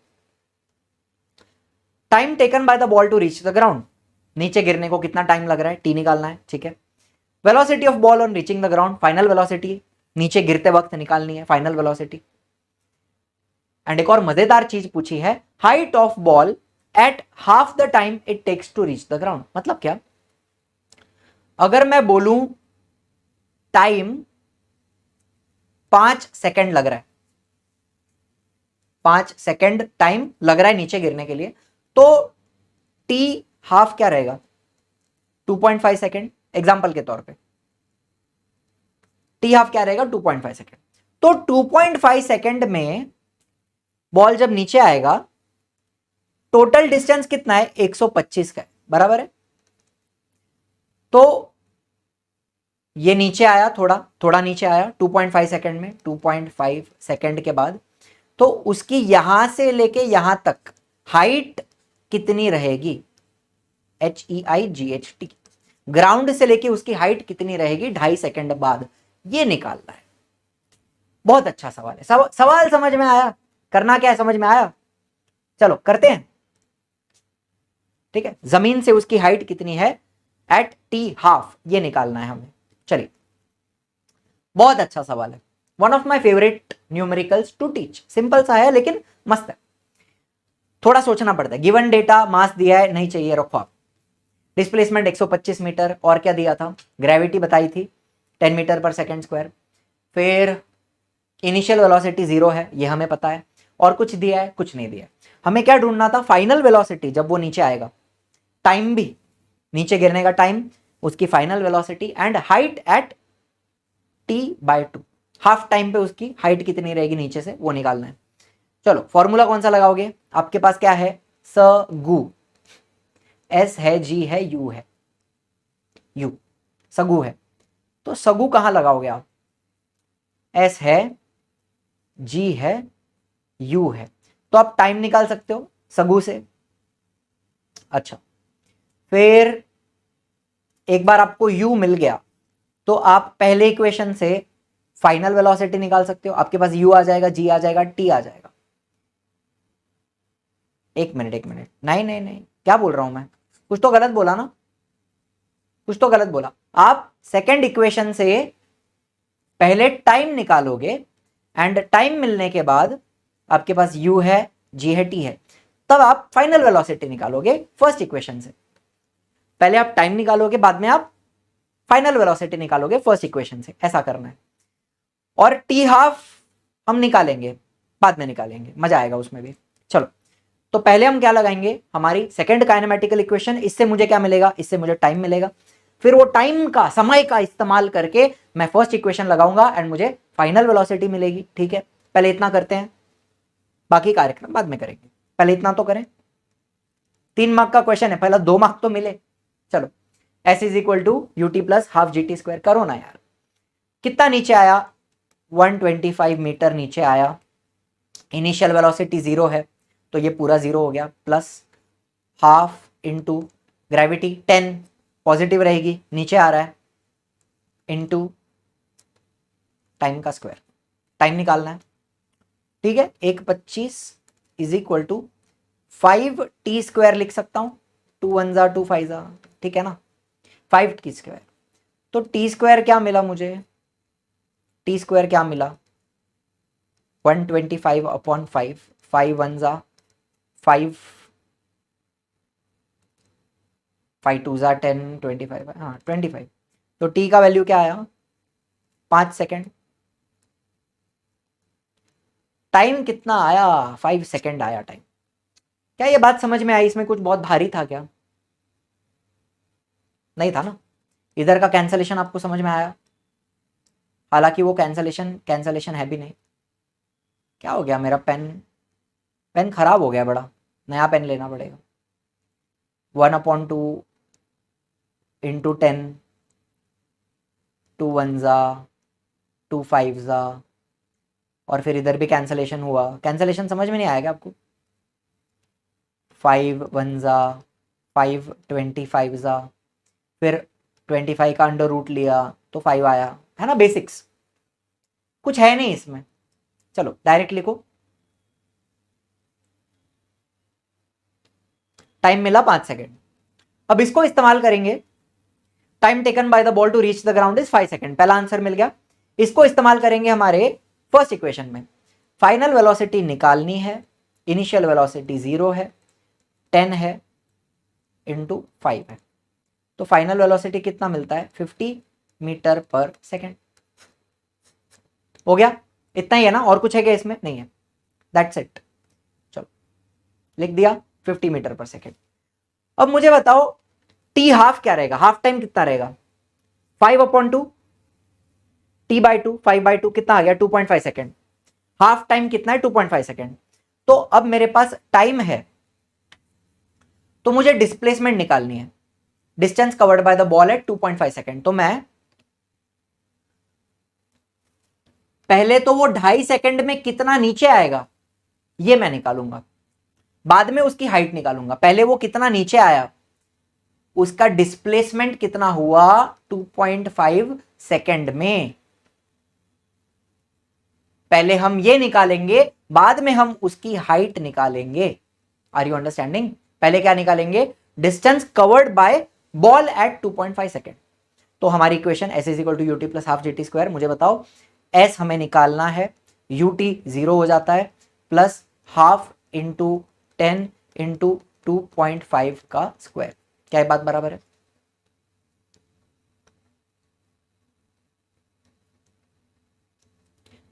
Time taken by the ball to reach the ground, नीचे गिरने को कितना टाइम लग रहा है, टी निकालना है, ठीक है। Velocity of ball on reaching the ground, final velocity नीचे गिरते वक्त निकालनी है, फाइनल वेलोसिटी। एंड एक और मजेदार चीज पूछी है, height of ball at half the time it takes to reach the ground. मतलब क्या, अगर मैं बोलूं टाइम 5 सेकंड लग रहा है, 5 सेकंड टाइम लग रहा है नीचे गिरने के लिए, तो टी हाफ क्या रहेगा 2.5 सेकंड, एग्जांपल के तौर पे टी हाफ क्या रहेगा 2.5 सेकंड। तो 2.5 सेकंड में बॉल जब नीचे आएगा, टोटल डिस्टेंस कितना है 125 का है, बराबर है। तो ये नीचे आया, थोड़ा थोड़ा नीचे आया 2.5 सेकंड में, 2.5 सेकंड के बाद तो उसकी यहां से लेके यहां तक हाइट कितनी रहेगी, HEIGHT, ग्राउंड से लेके उसकी हाइट कितनी रहेगी 2.5 सेकंड बाद, ये निकालना है। बहुत अच्छा सवाल है, सवाल समझ में आया, करना क्या है समझ में आया, चलो करते हैं, ठीक है। जमीन से उसकी हाइट कितनी है एट टी हाफ, ये निकालना है हमें। चलिए, बहुत अच्छा सवाल है, one of my favourite numericals to teach, simple सा है लेकिन मस्त है, थोड़ा सोचना पड़ता है। गिवन डेटा, मास दिया है, नहीं चाहिए रखो आप, डिस्प्लेसमेंट 125 मीटर, और क्या दिया था, ग्रेविटी बताई थी 10 मीटर पर सेकंड स्क्वायर, फिर इनिशियल वेलोसिटी 0 है, ये हमें पता है, और कुछ दिया है, कुछ नहीं दिया है। हमें क्या ढूंढना था, फाइनल वेलोसिटी जब वो नीचे आएगा, टाइम भी, नीचे गिरने का टाइम, उसकी final velocity and height at t/2, half time पे उसकी हाइट कितनी रहेगी नीचे से, वो निकालना है। चलो फॉर्मूला कौन सा लगाओगे, आपके पास क्या है, सगु, S है, G है, U है, U सगु है, तो सगु कहां लगाओगे आप, S है, G है, U है, तो आप टाइम निकाल सकते हो सगु से। अच्छा, फिर एक बार आपको U मिल गया तो आप पहले इक्वेशन से फाइनल वेलोसिटी निकाल सकते हो, आपके पास U आ जाएगा, G आ जाएगा, T आ जाएगा। एक मिनट, नहीं नहीं नहीं, क्या बोल रहा हूं मैं, कुछ तो गलत बोला ना, कुछ तो गलत बोला। आप सेकंड इक्वेशन से पहले टाइम निकालोगे एंड टाइम मिलने के बाद आपके पास U है, G है, T है, तब आप फाइनल वेलोसिटी निकालोगे फर्स्ट इक्वेशन से। पहले आप टाइम निकालोगे, बाद में आप फाइनल वेलोसिटी निकालोगे फर्स्ट इक्वेशन से, ऐसा करना है। और टी हाफ हम निकालेंगे, बाद में निकालेंगे, मजा आएगा उसमें भी। चलो, तो पहले हम क्या लगाएंगे, हमारी सेकंड काइनेमेटिकल इक्वेशन। इससे मुझे क्या मिलेगा, इससे मुझे टाइम मिलेगा। फिर वो टाइम का, समय का इस्तेमाल करके मैं फर्स्ट इक्वेशन लगाऊंगा एंड मुझे फाइनल वेलोसिटी मिलेगी। ठीक है, पहले इतना करते हैं, बाकी कार्यक्रम बाद में करेंगे, पहले इतना तो करें। 3 मार्क का क्वेश्चन है, पहला 2 मार्क तो मिले। चलो, S is equal to u t plus half g t square, करो ना यार। कितना नीचे आया, 125 मीटर नीचे आया। इनिशियल वेलोसिटी 0 है तो ये पूरा 0 हो गया, plus half into gravity 10 positive रहेगी, नीचे आ रहा है, इंटू टाइम का स्क्वायर, टाइम निकालना है। ठीक है, 125 is equal to 5t square लिख सकता हूं, 2 1 जा 2 5 जा, ठीक है ना, 5t स्क्वायर। तो t स्क्वायर क्या मिला मुझे, t स्क्वायर क्या मिला, 125 अपॉन 5, 5 1 जा 5, 5 2 जा 10, 25, हाँ 25। तो t का वैल्यू क्या आया, 5 सेकेंड। टाइम कितना आया, 5 सेकेंड आया टाइम। क्या ये बात समझ में आई, इसमें कुछ बहुत भारी था क्या, नहीं था ना। इधर का कैंसलेशन आपको समझ में आया, हालांकि वो कैंसलेशन है भी नहीं। क्या हो गया, मेरा पेन खराब हो गया, बड़ा नया पेन लेना पड़ेगा। 1/2 इंटू 10, 2 1 जा 2 5 जा, और फिर इधर भी कैंसलेशन हुआ। कैंसलेशन समझ में नहीं आएगा आपको, 5 1 जा 5, 25 जा, फिर 25 का अंडर रूट लिया तो 5 आया, है ना। बेसिक्स कुछ है नहीं इसमें। चलो डायरेक्ट लिखो, टाइम मिला 5 सेकेंड। अब इसको इस्तेमाल करेंगे, time taken by the ball to reach the ground is 5 second, पहला आंसर मिल गया। इसको इस्तेमाल करेंगे हमारे फर्स्ट इक्वेशन में, फाइनल वेलोसिटी निकालनी है। इनिशियल वेलोसिटी 0 है, 10 है, इंटू 5 है। तो फाइनल वेलोसिटी कितना मिलता है, 50 मीटर पर सेकेंड। हो गया, इतना ही है ना, और कुछ है क्या इसमें, नहीं है, दैट्स इट। चलो लिख दिया 50 मीटर पर सेकेंड। अब मुझे बताओ टी हाफ क्या रहेगा, हाफ टाइम कितना रहेगा, 5/2 t/2, 5/2 कितना आ गया, 2.5 सेकेंड। हाफ टाइम कितना है, 2.5 सेकेंड। तो अब मेरे पास टाइम है, तो मुझे डिस्प्लेसमेंट निकालनी है। Distance covered by the ball at 2.5 second. तो मैं पहले तो वो 2.5 सेकेंड में कितना नीचे आएगा ये मैं निकालूंगा, बाद में उसकी हाइट निकालूंगा। पहले वो कितना नीचे आया, उसका डिस्प्लेसमेंट कितना हुआ 2.5 सेकेंड में, पहले हम ये निकालेंगे, बाद में हम उसकी हाइट निकालेंगे। Are you understanding. पहले क्या निकालेंगे, distance covered by ball at 2.5 second. तो हमारी equation S is equal to u t plus half g t square. मुझे बताओ S हमें निकालना है, यूटी 0 हो जाता है, प्लस हाफ इंटू 10 इंटू 2.5 का स्क्वायर। क्या ये बात बराबर है,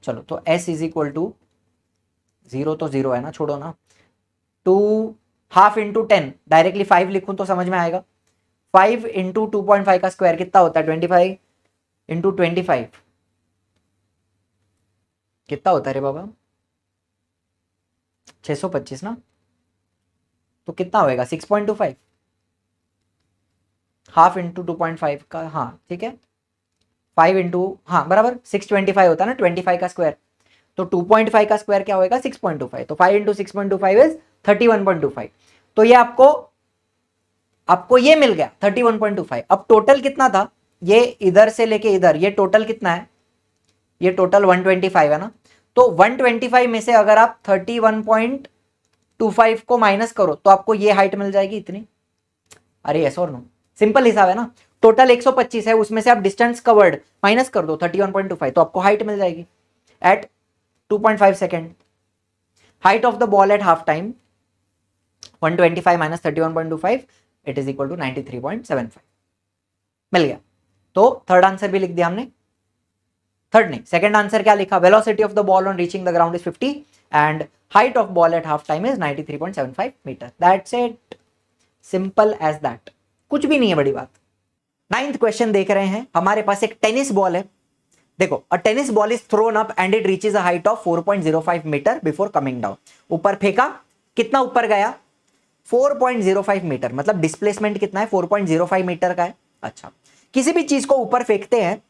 चलो तो S इज इक्वल टू 0 तो 0 है ना, छोड़ो ना, 2 हाफ इंटू 10, डायरेक्टली 5 लिखूं तो समझ में आएगा। 5 इंटू 2.5 का स्क्वायर कितना होता है, 25 इंटू 25 कितना होता है रे बाबा, 625 ना। तो कितना होएगा 6.25, हाफ इंटू 2.5 का, हाँ ठीक है, 5 इंटू, हाँ बराबर 625 होता है ना 25 का स्क्वायर। तो 2.5 का स्क्वायर क्या होएगा 6.25, तो 5 इंटू 6.25 इज 31.25। तो ये आपको ये मिल गया 31.25। अब टोटल कितना था, ये इधर से लेके इधर, ये टोटल कितना है, ये टोटल 125 है ना। तो 125 में से अगर आप 31.25 को माइनस करो तो आपको ये हाइट मिल जाएगी इतनी। अरे यस और नो, सिंपल हिसाब है ना। टोटल 125 है, उसमें से आप डिस्टेंस कवर्ड माइनस कर दो 31.25, तो आपको हाइट मिल जाएगी at 2.5 second. Height of the ball at half time 125 minus 31.25, it is equal to 93.75 मिल गया। तो थर्ड आंसर भी लिख दिया हमने, थर्ड नहीं सेकंड आंसर क्या लिखा, velocity of the ball on reaching the ground is 50 and height of ball at half time is 93.75 metre. That's it, simple as that, कुछ भी नहीं है बड़ी बात। नाइन्थ क्वेश्चन देख रहे हैं, हमारे पास एक टेनिस बॉल है। देखो, a tennis ball is thrown up and it reaches a height of 4.05 metre before coming down. ऊपर फेंका, कितना ऊपर गया, 4.05 मीटर, मतलब डिस्प्लेसमेंट कितना है, 4.05 मीटर का है। अच्छा, किसी भी चीज को ऊपर फेंकते हैं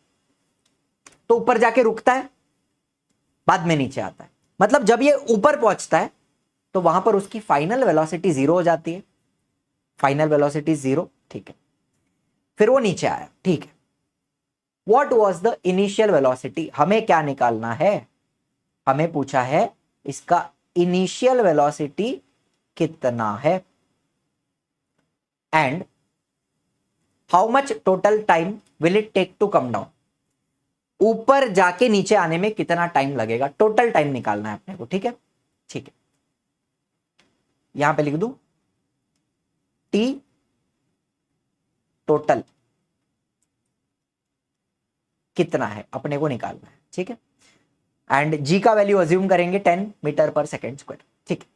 तो ऊपर जाके रुकता है, बाद में नीचे आता है, मतलब जब ये ऊपर पहुंचता है तो वहां पर उसकी फाइनल वेलोसिटी 0 हो जाती है, फाइनल वेलोसिटी 0, ठीक है। फिर वो नीचे आया, ठीक है। What was the initial velocity? हमें क्या निकालना है, हमें पूछा है इसका इनिशियल वेलोसिटी कितना है and how much total time will it take to come down. ऊपर जाके नीचे आने में कितना टाइम लगेगा, टोटल टाइम निकालना है अपने को, ठीक है। ठीक है, यहां पे लिख दूं टी टोटल कितना है अपने को निकालना है, ठीक है। एंड जी का वैल्यू अज्यूम करेंगे 10 मीटर पर सेकेंड स्क्वायर, ठीक है।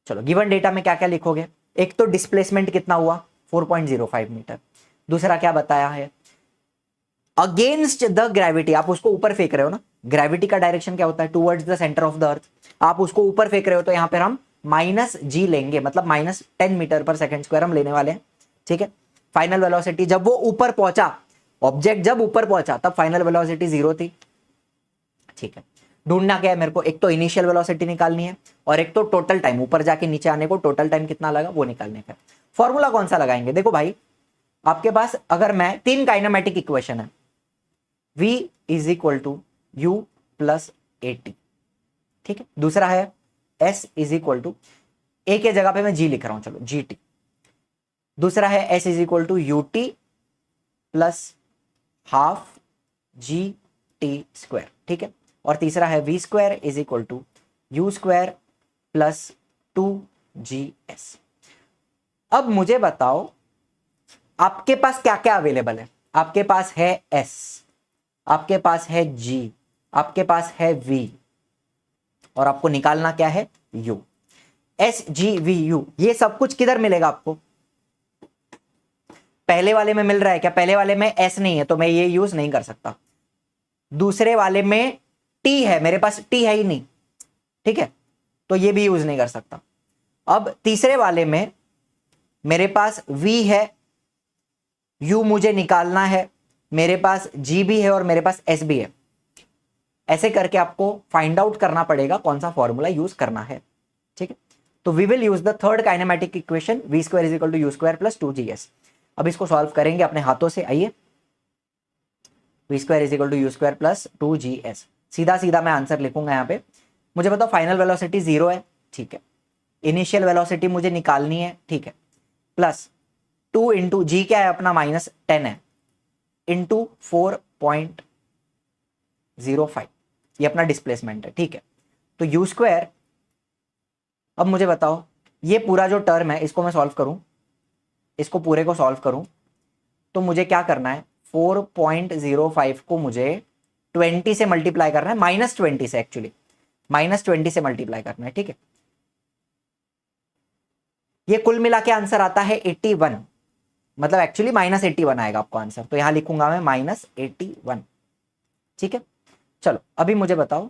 चलो, गिवन डेटा में क्या क्या लिखोगे, एक तो डिस्प्लेसमेंट कितना हुआ 4.05 मीटर, दूसरा क्या बताया है अगेंस्ट द ग्रेविटी, आप उसको ऊपर फेंक रहे हो ना, ग्रेविटी का डायरेक्शन क्या होता है, towards the centre of the अर्थ, आप उसको ऊपर फेंक रहे हो तो यहां पर हम माइनस जी लेंगे, मतलब -10 मीटर पर सेकेंड स्क्वायर हम लेने वाले हैं, ठीक है। फाइनल वेलोसिटी जब वो ऊपर पहुंचा, ऑब्जेक्ट जब ऊपर पहुंचा तब फाइनल वेलोसिटी 0 थी, ठीक है। ढूंढना क्या है मेरे को, एक तो इनिशियल वेलोसिटी निकालनी है और एक तो टोटल टाइम, ऊपर जाके नीचे आने को टोटल टाइम कितना लगा वो निकालने का। फॉर्मूला कौन सा लगाएंगे, देखो भाई आपके पास अगर मैं 3 काइनेमेटिक इक्वेशन है, v is equal to u plus AT, ठीक है। दूसरा है s is equal to, a के जगह पे मैं g लिख रहा हूं, चलो GT। दूसरा है s is equal to UT plus half GT square, ठीक है। और तीसरा है v square is equal to u square plus 2GS। अब मुझे बताओ आपके पास क्या क्या अवेलेबल है, आपके पास है s, आपके पास है g, आपके पास है v और आपको निकालना क्या है u। s g v u ये सब कुछ किधर मिलेगा आपको, पहले वाले में मिल रहा है क्या, पहले वाले में s नहीं है तो मैं ये यूज नहीं कर सकता, दूसरे वाले में t है, मेरे पास t है ही नहीं, ठीक है, तो ये भी यूज नहीं कर सकता। अब तीसरे वाले में मेरे पास v है, u मुझे निकालना है, मेरे पास g भी है और मेरे पास s भी है। ऐसे करके आपको फाइंड आउट करना पड़ेगा कौन सा फॉर्मूला यूज करना है, ठीक है। तो we will use the third kinematic equation v square is equal to u square plus 2GS। अब इसको सॉल्व करेंगे अपने हाथों से, आइए। v square is equal to u square plus 2GS, सीधा सीधा मैं आंसर लिखूंगा यहाँ पे। मुझे बताओ फाइनल वेलोसिटी 0 है, ठीक है। इनिशियल वेलोसिटी मुझे निकालनी है, ठीक है, प्लस 2 इंटू जी क्या है अपना -10 है, इंटू 4.05 ये अपना डिस्प्लेसमेंट है, ठीक है। तो यू स्क्वायर, अब मुझे बताओ ये पूरा जो टर्म है इसको मैं सॉल्व करूं, इसको पूरे को सॉल्व करूं तो मुझे क्या करना है, 4.05 को मुझे 20 से मल्टीप्लाई करना है, -20 से, एक्चुअली -20 से मल्टीप्लाई करना है, ठीक है। ये कुल मिला के आंसर आता है 81, मतलब एक्चुअली -81 आएगा आपको आंसर, तो यहां लिखूंगा मैं -81, ठीक है। चलो अभी मुझे बताओ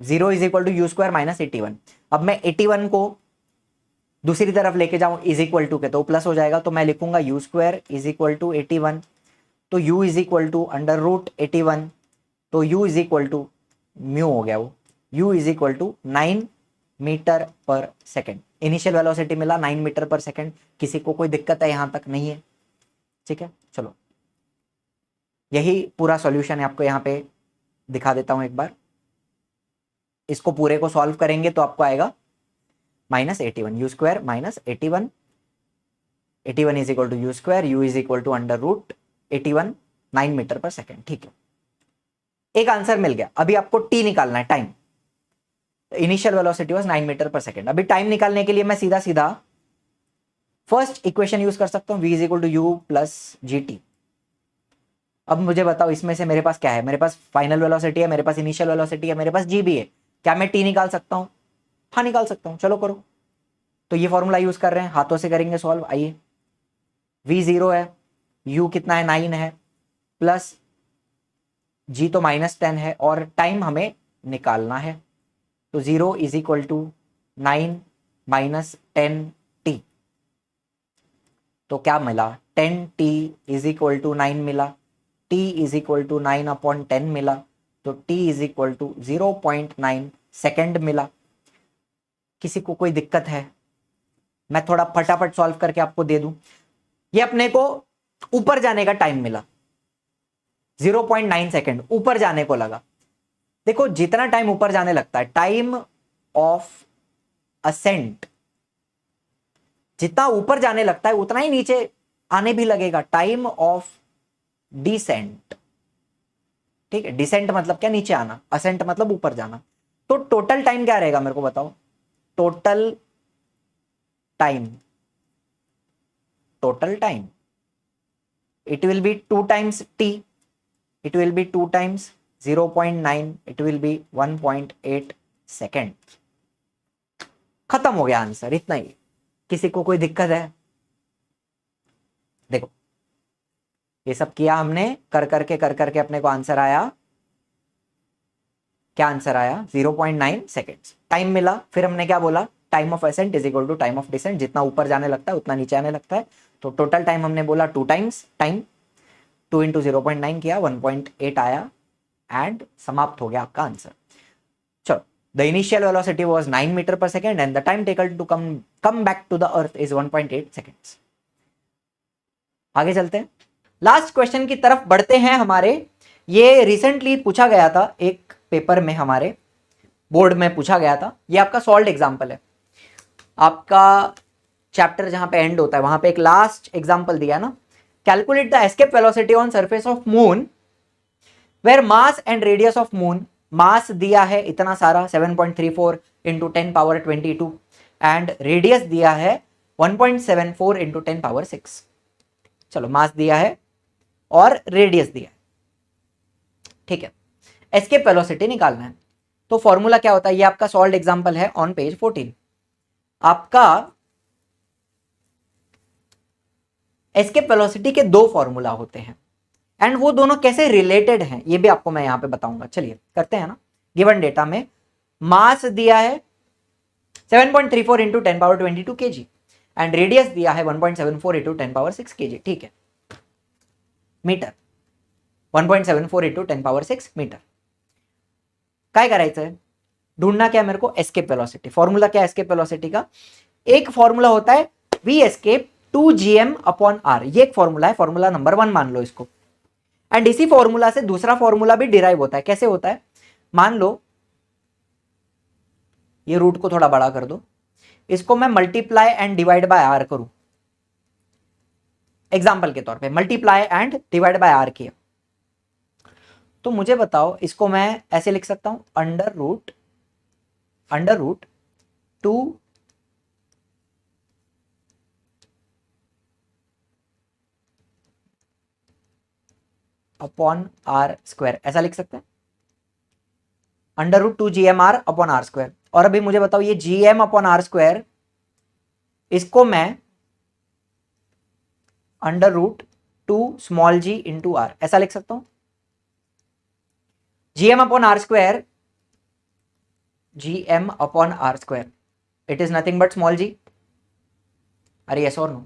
0 is equal to u square -81, अब मैं 81 को दूसरी तरफ लेके जाऊं इज इक्वल टू के तो प्लस हो जाएगा, तो मैं लिखूंगा u square is equal to 81, तो u इज इक्वल टू √81, तो u is equal to mu हो गया वो, u is equal to 9 metre पर सेकेंड। इनिशियल वेलोसिटी मिला 9 मीटर पर सेकेंड, किसी को कोई दिक्कत है यहां तक, नहीं है, ठीक है। चलो यही पूरा सॉल्यूशन है, आपको यहाँ पे दिखा देता हूं एक बार। इसको पूरे को सॉल्व करेंगे तो आपको आएगा -81, u square -81, 81 is equal to u square, u is equal to √81, 9 metre पर सेकेंड, ठीक है। एक आंसर मिल गया। अभी आपको टी निकालना है, time. Initial velocity was 9 metre पर सेकेंड। अभी टाइम निकालने के लिए मैं सीधा सीधा फर्स्ट इक्वेशन यूज कर सकता हूँ, v is equal to u plus g t. अब मुझे बताओ इसमें से मेरे पास क्या है, मेरे पास फाइनल वेलोसिटी है, मेरे पास इनिशियल वेलोसिटी है, मेरे पास जी भी है। क्या मैं टी निकाल सकता हूँ? हाँ निकाल सकता हूँ, चलो करो। तो ये फॉर्मूला यूज कर रहे हैं, हाथों से करेंगे सॉल्व। आइए, v 0 है, u कितना है 9 है, प्लस g तो -10 है, और टाइम हमें निकालना है। तो 0 is equal to 9 minus 10t। तो क्या मिला, 10t इज इक्वल टू 9 मिला, t is equal to 9 upon 10 मिला, तो t is equal to 0.9 second मिला। किसी को कोई दिक्कत है? मैं थोड़ा फटाफट सॉल्व करके आपको दे दूं। ये अपने को ऊपर जाने का टाइम मिला, 0.9 सेकेंड ऊपर जाने को लगा। देखो जितना टाइम ऊपर जाने लगता है, टाइम ऑफ असेंट जितना ऊपर जाने लगता है उतना ही नीचे आने भी लगेगा, टाइम ऑफ डिसेंट। ठीक है, डिसेंट मतलब क्या, नीचे आना, असेंट मतलब ऊपर जाना। तो टोटल टाइम क्या रहेगा मेरे को बताओ, total time, total time it will be 2 times t, it will be 2 times 0.9, it will be 1.8 second. खत्म हो गया आंसर, इतना ही। किसी को कोई दिक्कत है? देखो ये सब किया हमने, कर करके अपने को आंसर आया, क्या आंसर आया, 0.9 सेकेंड्स टाइम मिला। फिर हमने क्या बोला, time of ascent is equal to time of descent, जितना ऊपर जाने लगता है उतना नीचे आने लगता है। तो टोटल टाइम हमने बोला 2 टाइम्स टाइम, 2 इंटू 0.9 किया, 1.8 आया, एंड समाप्त हो गया आपका आंसर। चलो, the initial velocity was 9 metre पर second and the time taken to come back to the earth is 1.8 seconds. आगे चलते हैं, लास्ट क्वेश्चन की तरफ बढ़ते हैं हमारे। ये रिसेंटली पूछा गया था एक पेपर में, हमारे बोर्ड में पूछा गया था। ये आपका सॉल्व्ड एग्जाम्पल है, आपका चैप्टर जहां पे एंड होता है वहां पे एक लास्ट एग्जाम्पल दिया ना, calculate the escape velocity on surface of moon where mass and radius of moon. Mass दिया है इतना सारा 7.34 इंटू 10 पावर 22 एंड रेडियस दिया है 1.74 इंटू 10 पावर 6। चलो, मास दिया है और रेडियस दिया है, ठीक है। एस्केप वेलोसिटी निकालना है, तो फॉर्मूला क्या होता है, ये आपका सॉल्व्ड एग्जांपल है ऑन पेज 14। आपका एस्केप वेलोसिटी के दो फॉर्मूला होते हैं एंड वो दोनों कैसे रिलेटेड हैं ये भी आपको मैं यहां पे बताऊंगा। चलिए करते हैं ना। गिवन डेटा में मास दिया है 7.34 into 10 power 22 kg and radius दिया है 1.74 इंटू 10 पावर 6 kg, ठीक है, मीटर, 1.74 इंटू 10 पावर 6 मीटर। काय करायचं है, ढूंढना क्या है मेरे को, एस्केप वेलोसिटी। फॉर्मूला क्या है एस्केप वेलोसिटी का, एक फॉर्मूला होता है we escape 2gm upon are, ये एक फॉर्मूला है, फॉर्मूला नंबर 1 मान लो इसको। एंड इसी फॉर्मूला से दूसरा फॉर्मूला भी डिराइव होता है। कैसे होता है, मान लो ये रूट को थोड़ा बड़ा कर दो, इसको मैं multiply and divide by r करूं, एग्जाम्पल के तौर पे multiply and divide by r किया, तो मुझे बताओ इसको मैं ऐसे लिख सकता हूं, under root 2 upon r square, ऐसा लिख सकते हैं, under root 2gm r upon r square. और अभी मुझे बताओ ये gm अपॉन आर स्क्वायर, इसको मैं under root 2 small g into r ऐसा लिख सकता हूं। gm upon r square, gm upon r square, it is nothing but small g। अरे यस और नो,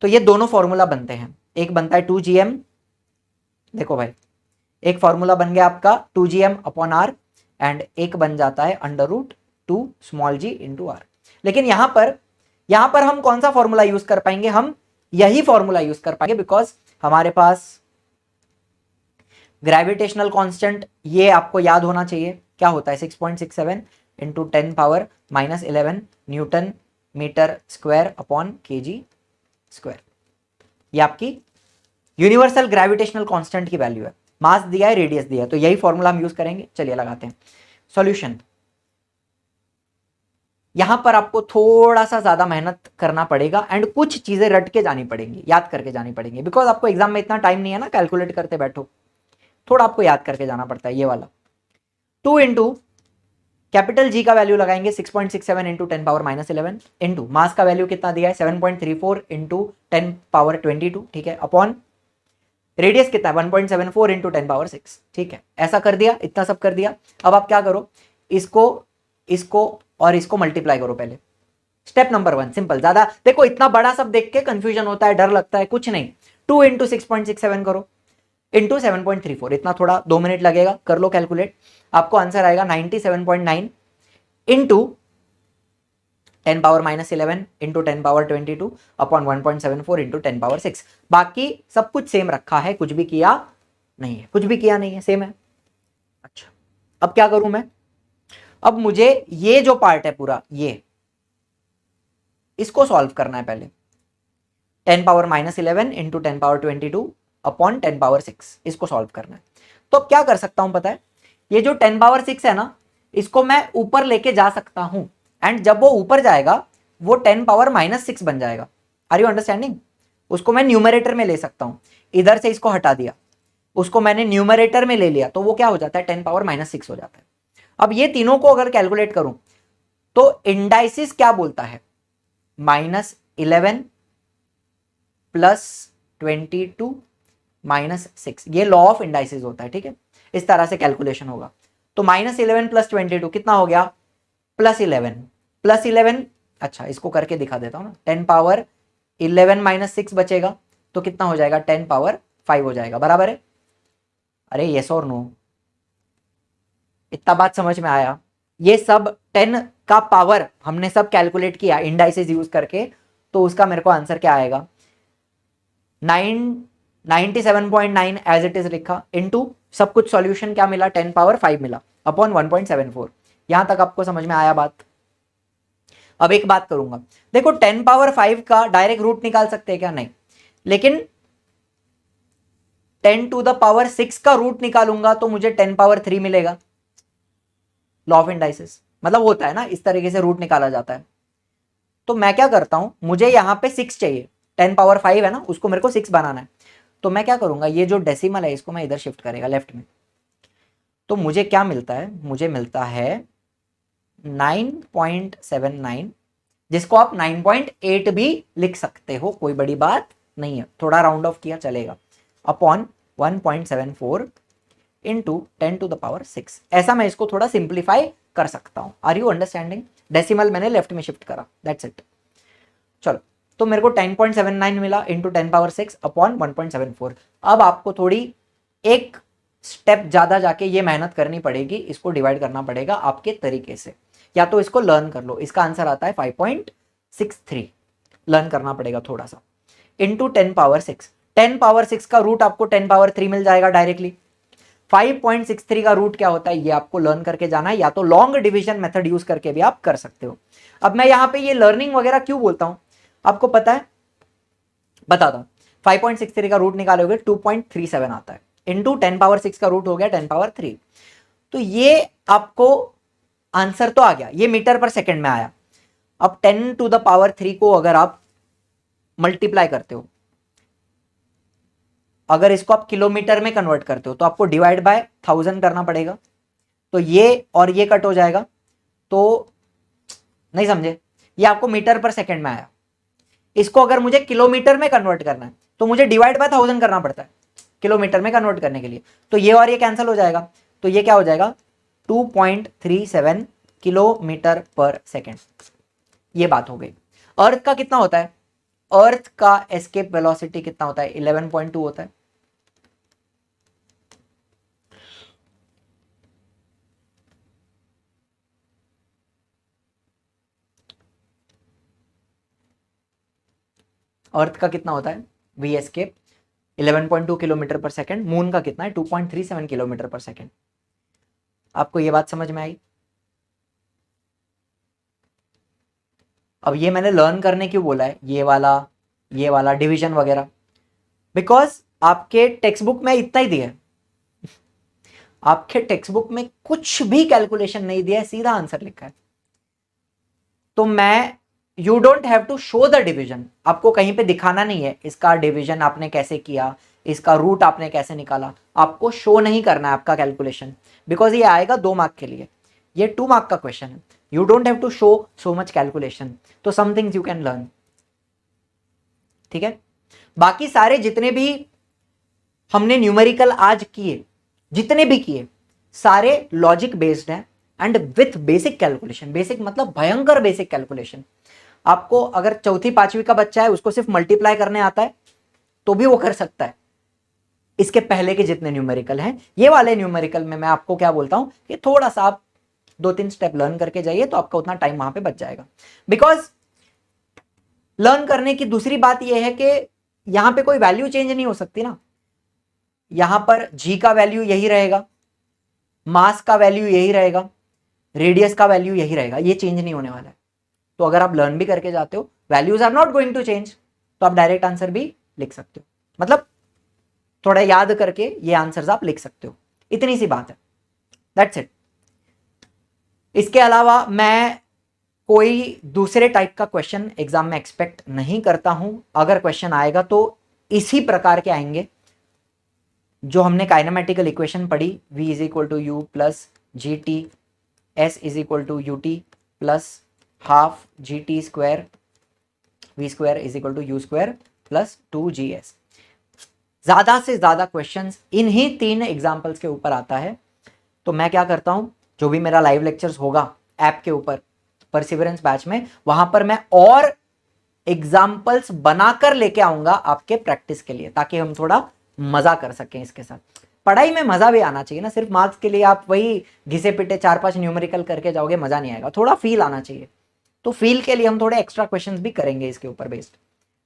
तो ये दोनों फॉर्मूला बनते हैं, एक बनता है 2gm, देखो भाई एक फॉर्मूला बन गया आपका 2gm अपॉन आर एंड एक बन जाता है under root 2 small g into r. लेकिन यहां पर हम कौन सा फॉर्मूला यूज कर पाएंगे, हम यही फॉर्मूला यूज कर पाएंगे, बिकॉज हमारे पास ग्रेविटेशनल कांस्टेंट ये आपको याद होना चाहिए, क्या होता है 6.67 into 10 power -11 newton metre square upon kg square. ये आपकी यूनिवर्सल ग्रेविटेशनल कांस्टेंट की वैल्यू है। मास दिया है, रेडियस दिया है, तो यही फॉर्मूला हम यूज करेंगे। चलिए लगाते हैं सॉल्यूशन। यहां पर आपको थोड़ा सा ज्यादा मेहनत करना पड़ेगा एंड कुछ चीजें रट के जानी पड़ेंगी, याद करके जानी पड़ेंगी, बिकॉज आपको एग्जाम में इतना टाइम नहीं है ना कैलकुलेट करते बैठो, थोड़ा आपको याद करके जाना पड़ता है। ये वाला 2 इंटू कैपिटल जी का वैल्यू लगाएंगे 6.67 इंटू 10 पावर -11 इंटू मास का वैल्यू कितना दिया है 7.34 इंटू 10 पावर 22, ठीक है, अपॉन रेडियस कितना है 1.74 इंटू 10 पावर 6, ठीक है। ऐसा कर दिया, इतना सब कर दिया। अब आप क्या करो, इसको इसको और इसको मल्टीप्लाई करो पहले। स्टेप नंबर 1 सिंपल, ज्यादा देखो इतना बड़ा सब देख के कंफ्यूजन होता है, डर लगता है, कुछ नहीं। 2 इंटू 6.67 करो इंटू 7.34, इतना थोड़ा 2 मिनट लगेगा, कर लो कैलकुलेट। आपको आंसर आएगा 97.9 into 10 power -11 into 10 power 22 upon 1.74 into 10 power 6। बाकी सब कुछ सेम रखा है, कुछ भी किया नहीं है, कुछ भी किया नहीं है, सेम है। अच्छा, अब क्या करूं मैं, अब मुझे ये जो पार्ट है पूरा, ये इसको सॉल्व करना है पहले। 10 power -11 into 10 power 22 upon 10 power 6, इसको सॉल्व करना है। तो अब क्या कर सकता हूं पता है, ये जो 10 पावर 6 है ना, इसको मैं ऊपर लेके जा सकता हूं, एंड जब वो ऊपर जाएगा वो 10 पावर -6 बन जाएगा। Are you understanding? उसको मैं न्यूमरेटर में ले सकता हूं, इधर से इसको हटा दिया, उसको मैंने न्यूमरेटर में ले लिया, तो वो क्या हो जाता है 10 पावर -6 हो जाता है। अब ये तीनों को अगर कैलकुलेट करूं तो इंडाइसिस क्या बोलता है, -11 +22 -6, ये लॉ ऑफ इंडाइसिस होता है, ठीक है। इस तरह से कैलकुलेशन होगा। तो -11 +22 कितना हो गया, +11 अच्छा इसको करके दिखा देता हूं ना, 10 पावर 11 -6 बचेगा, तो कितना हो जाएगा 10 पावर 5 हो जाएगा, बराबर है। अरे यस और नो, इतना बात समझ में आया? ये सब 10 का पावर हमने सब कैलकुलेट किया इंडाइसिस यूज करके, तो उसका मेरे को आंसर क्या आएगा 97.9 एज इट इज लिखा, इनटू सब कुछ सॉल्यूशन क्या मिला 10 पावर 5 मिला अपॉन 1.74। यहां तक आपको समझ में आया बात? अब एक बात करूंगा, देखो 10 पावर 5 का डायरेक्ट रूट निकाल सकते हैं क्या, नहीं, लेकिन 10 टू द पावर 6 का रूट निकालूंगा तो मुझे 10 पावर 3 मिलेगा। लॉ ऑफ इंडाइसिस मतलब होता है ना, इस तरीके से रूट निकाला जाता है। तो मैं क्या करता हूं, मुझे यहां पे 6 चाहिए, 10 पावर 5 है ना, उसको मेरे को 6 बनाना है। तो मैं क्या करूंगा, ये जो डेसिमल है इसको मैं इधर शिफ्ट करेगा लेफ्ट में, तो मुझे क्या मिलता है, मुझे मिलता है 9.79, जिसको आप 9.8 भी लिख सकते हो, कोई बड़ी बात नहीं है, थोड़ा राउंड ऑफ किया चलेगा, upon 1.74 into 10 to the power 6। ऐसा मैं इसको थोड़ा सिंप्लीफाई कर सकता हूं। Are you understanding? डेसिमल मैंने लेफ्ट में शिफ्ट करा, दैट्स इट। चलो, तो मेरे को 10.79 मिला इंटू 10 पावर 6 अपॉन 1.74। अब आपको थोड़ी एक स्टेप ज्यादा जाके ये मेहनत करनी पड़ेगी, इसको डिवाइड करना पड़ेगा आपके तरीके से, या तो इसको लर्न कर लो, इसका आंसर आता है 5.63, लर्न करना पड़ेगा थोड़ा सा, इंटू 10 पावर 6। 10 पावर 6 का रूट आपको 10 पावर 3 मिल जाएगा डायरेक्टली। 5.63 का रूट क्या होता है ये आपको लर्न करके जाना है, या तो लॉन्ग डिवीजन मेथड यूज करके भी आप कर सकते हो। अब मैं यहां पे ये लर्निंग वगैरह क्यों बोलता हूं आपको पता है, बताता हूं। 5.63 का रूट निकालोगे 2.37 आता है, इंटू 10 पावर 6 का रूट हो गया 10 पावर 3, तो ये आपको आंसर तो आ गया, ये मीटर पर सेकंड में आया। अब 10 टू द पावर 3 को अगर आप मल्टीप्लाई करते हो, अगर इसको आप किलोमीटर में कन्वर्ट करते हो तो आपको डिवाइड बाय 1000 करना पड़ेगा, तो ये और ये कट हो जाएगा, तो नहीं समझे, ये आपको मीटर पर सेकंड में आया। इसको अगर मुझे किलोमीटर में कन्वर्ट करना है तो मुझे डिवाइड बाय 1000 करना पड़ता है किलोमीटर में कन्वर्ट करने के लिए, तो ये और ये कैंसिल हो जाएगा, तो ये क्या हो जाएगा 2.37 किलोमीटर पर सेकेंड। ये बात हो गई। अर्थ का कितना होता है, अर्थ का एस्केप वेलोसिटी कितना होता है 11.2 होता है। अर्थ का कितना होता है वी एस्केप 11.2 किलोमीटर पर सेकेंड, मून का कितना है 2.37 किलोमीटर पर सेकेंड। आपको ये बात समझ में आई? अब ये मैंने लर्न करने क्यों बोला है, ये वाला डिवीजन वगैरह, बिकॉज आपके टेक्स्ट बुक में इतना ही दिया है, आपके टेक्स्ट बुक में कुछ भी कैलकुलेशन नहीं दिया है, सीधा आंसर लिखा है। तो मैं you don't have to show the division, आपको कहीं पे दिखाना नहीं है इसका डिवीजन आपने कैसे किया, इसका रूट आपने कैसे निकाला, आपको शो नहीं करना है आपका कैलकुलेशन, बिकॉज ये आएगा 2 मार्क के लिए, ये 2 मार्क का क्वेश्चन है। You don't have to show so much calculation, तो some things you can learn, ठीक है। बाकी सारे जितने भी हमने न्यूमेरिकल आज किए, जितने भी किए सारे लॉजिक बेस्ड हैं and with basic calculation. Basic मतलब भयंकर बेसिक कैलकुलेशन। आपको अगर चौथी पांचवी का बच्चा है उसको सिर्फ मल्टीप्लाई करने आता है तो भी वो कर सकता है। इसके पहले के जितने न्यूमेरिकल हैं, ये वाले न्यूमेरिकल में मैं आपको क्या बोलता हूं कि थोड़ा सा आप 2-3 स्टेप लर्न करके जाइए तो आपका उतना टाइम वहां पे बच जाएगा। बिकॉज लर्न करने की दूसरी बात यह है कि यहां पे कोई वैल्यू चेंज नहीं हो सकती ना। यहां पर जी का वैल्यू यही रहेगा, मास का वैल्यू यही रहेगा, रेडियस का वैल्यू यही रहेगा, ये चेंज नहीं होने वाला है। तो अगर आप लर्न भी करके जाते हो, values are not going to change, तो आप डायरेक्ट आंसर भी लिख सकते हो। मतलब थोड़ा याद करके ये आंसर्स आप लिख सकते हो, इतनी सी बात है, दैट्स इट। इसके अलावा मैं कोई दूसरे टाइप का क्वेश्चन एग्जाम में एक्सपेक्ट नहीं करता हूं। अगर क्वेश्चन आएगा तो इसी प्रकार के आएंगे जो हमने काइनेमेटिकल इक्वेशन पढ़ी, v is equal to u plus g t, s is equal to u t plus half g t square, v square is equal to u square plus 2g's। ज्यादा से ज्यादा क्वेश्चंस इन्हीं 3 examples के ऊपर आता है। तो मैं क्या करता हूं, जो भी मेरा लाइव लेक्चर्स होगा ऐप के ऊपर परसिवरेंस बैच में, वहां पर मैं और एग्जाम्पल्स बनाकर लेके आऊंगा आपके प्रैक्टिस के लिए, ताकि हम थोड़ा मजा कर सकें इसके साथ। पढ़ाई में मजा भी आना चाहिए ना, सिर्फ मार्क्स के लिए आप वही घिसे पिटे 4-5 न्यूमेरिकल करके जाओगे, मजा नहीं आएगा, थोड़ा फील आना चाहिए। तो फील के लिए हम थोड़े एक्स्ट्रा क्वेश्चंस भी करेंगे इसके ऊपर based,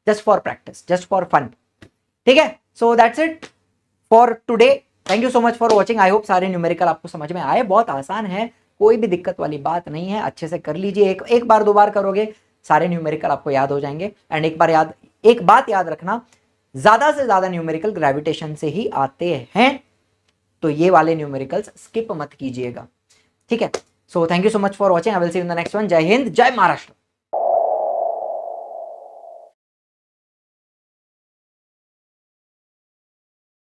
just for practice, just for fun, ठीक है। So that's it for today, thank you so much for watching. I hope सारे न्यूमेरिकल आपको समझ में आए, बहुत आसान है, कोई भी दिक्कत वाली बात नहीं है, अच्छे से कर लीजिए। एक बार 2 बार करोगे सारे न्यूमेरिकल आपको याद हो जाएंगे। एंड एक बात याद रखना, ज्यादा से ज्यादा न्यूमेरिकल ग्रेविटेशन से ही आते हैं, तो ये वाले न्यूमेरिकल्स स्किप मत कीजिएगा, ठीक है। So thank you so much for watching, I will see you in the next one. जय हिंद, जय महाराष्ट्र।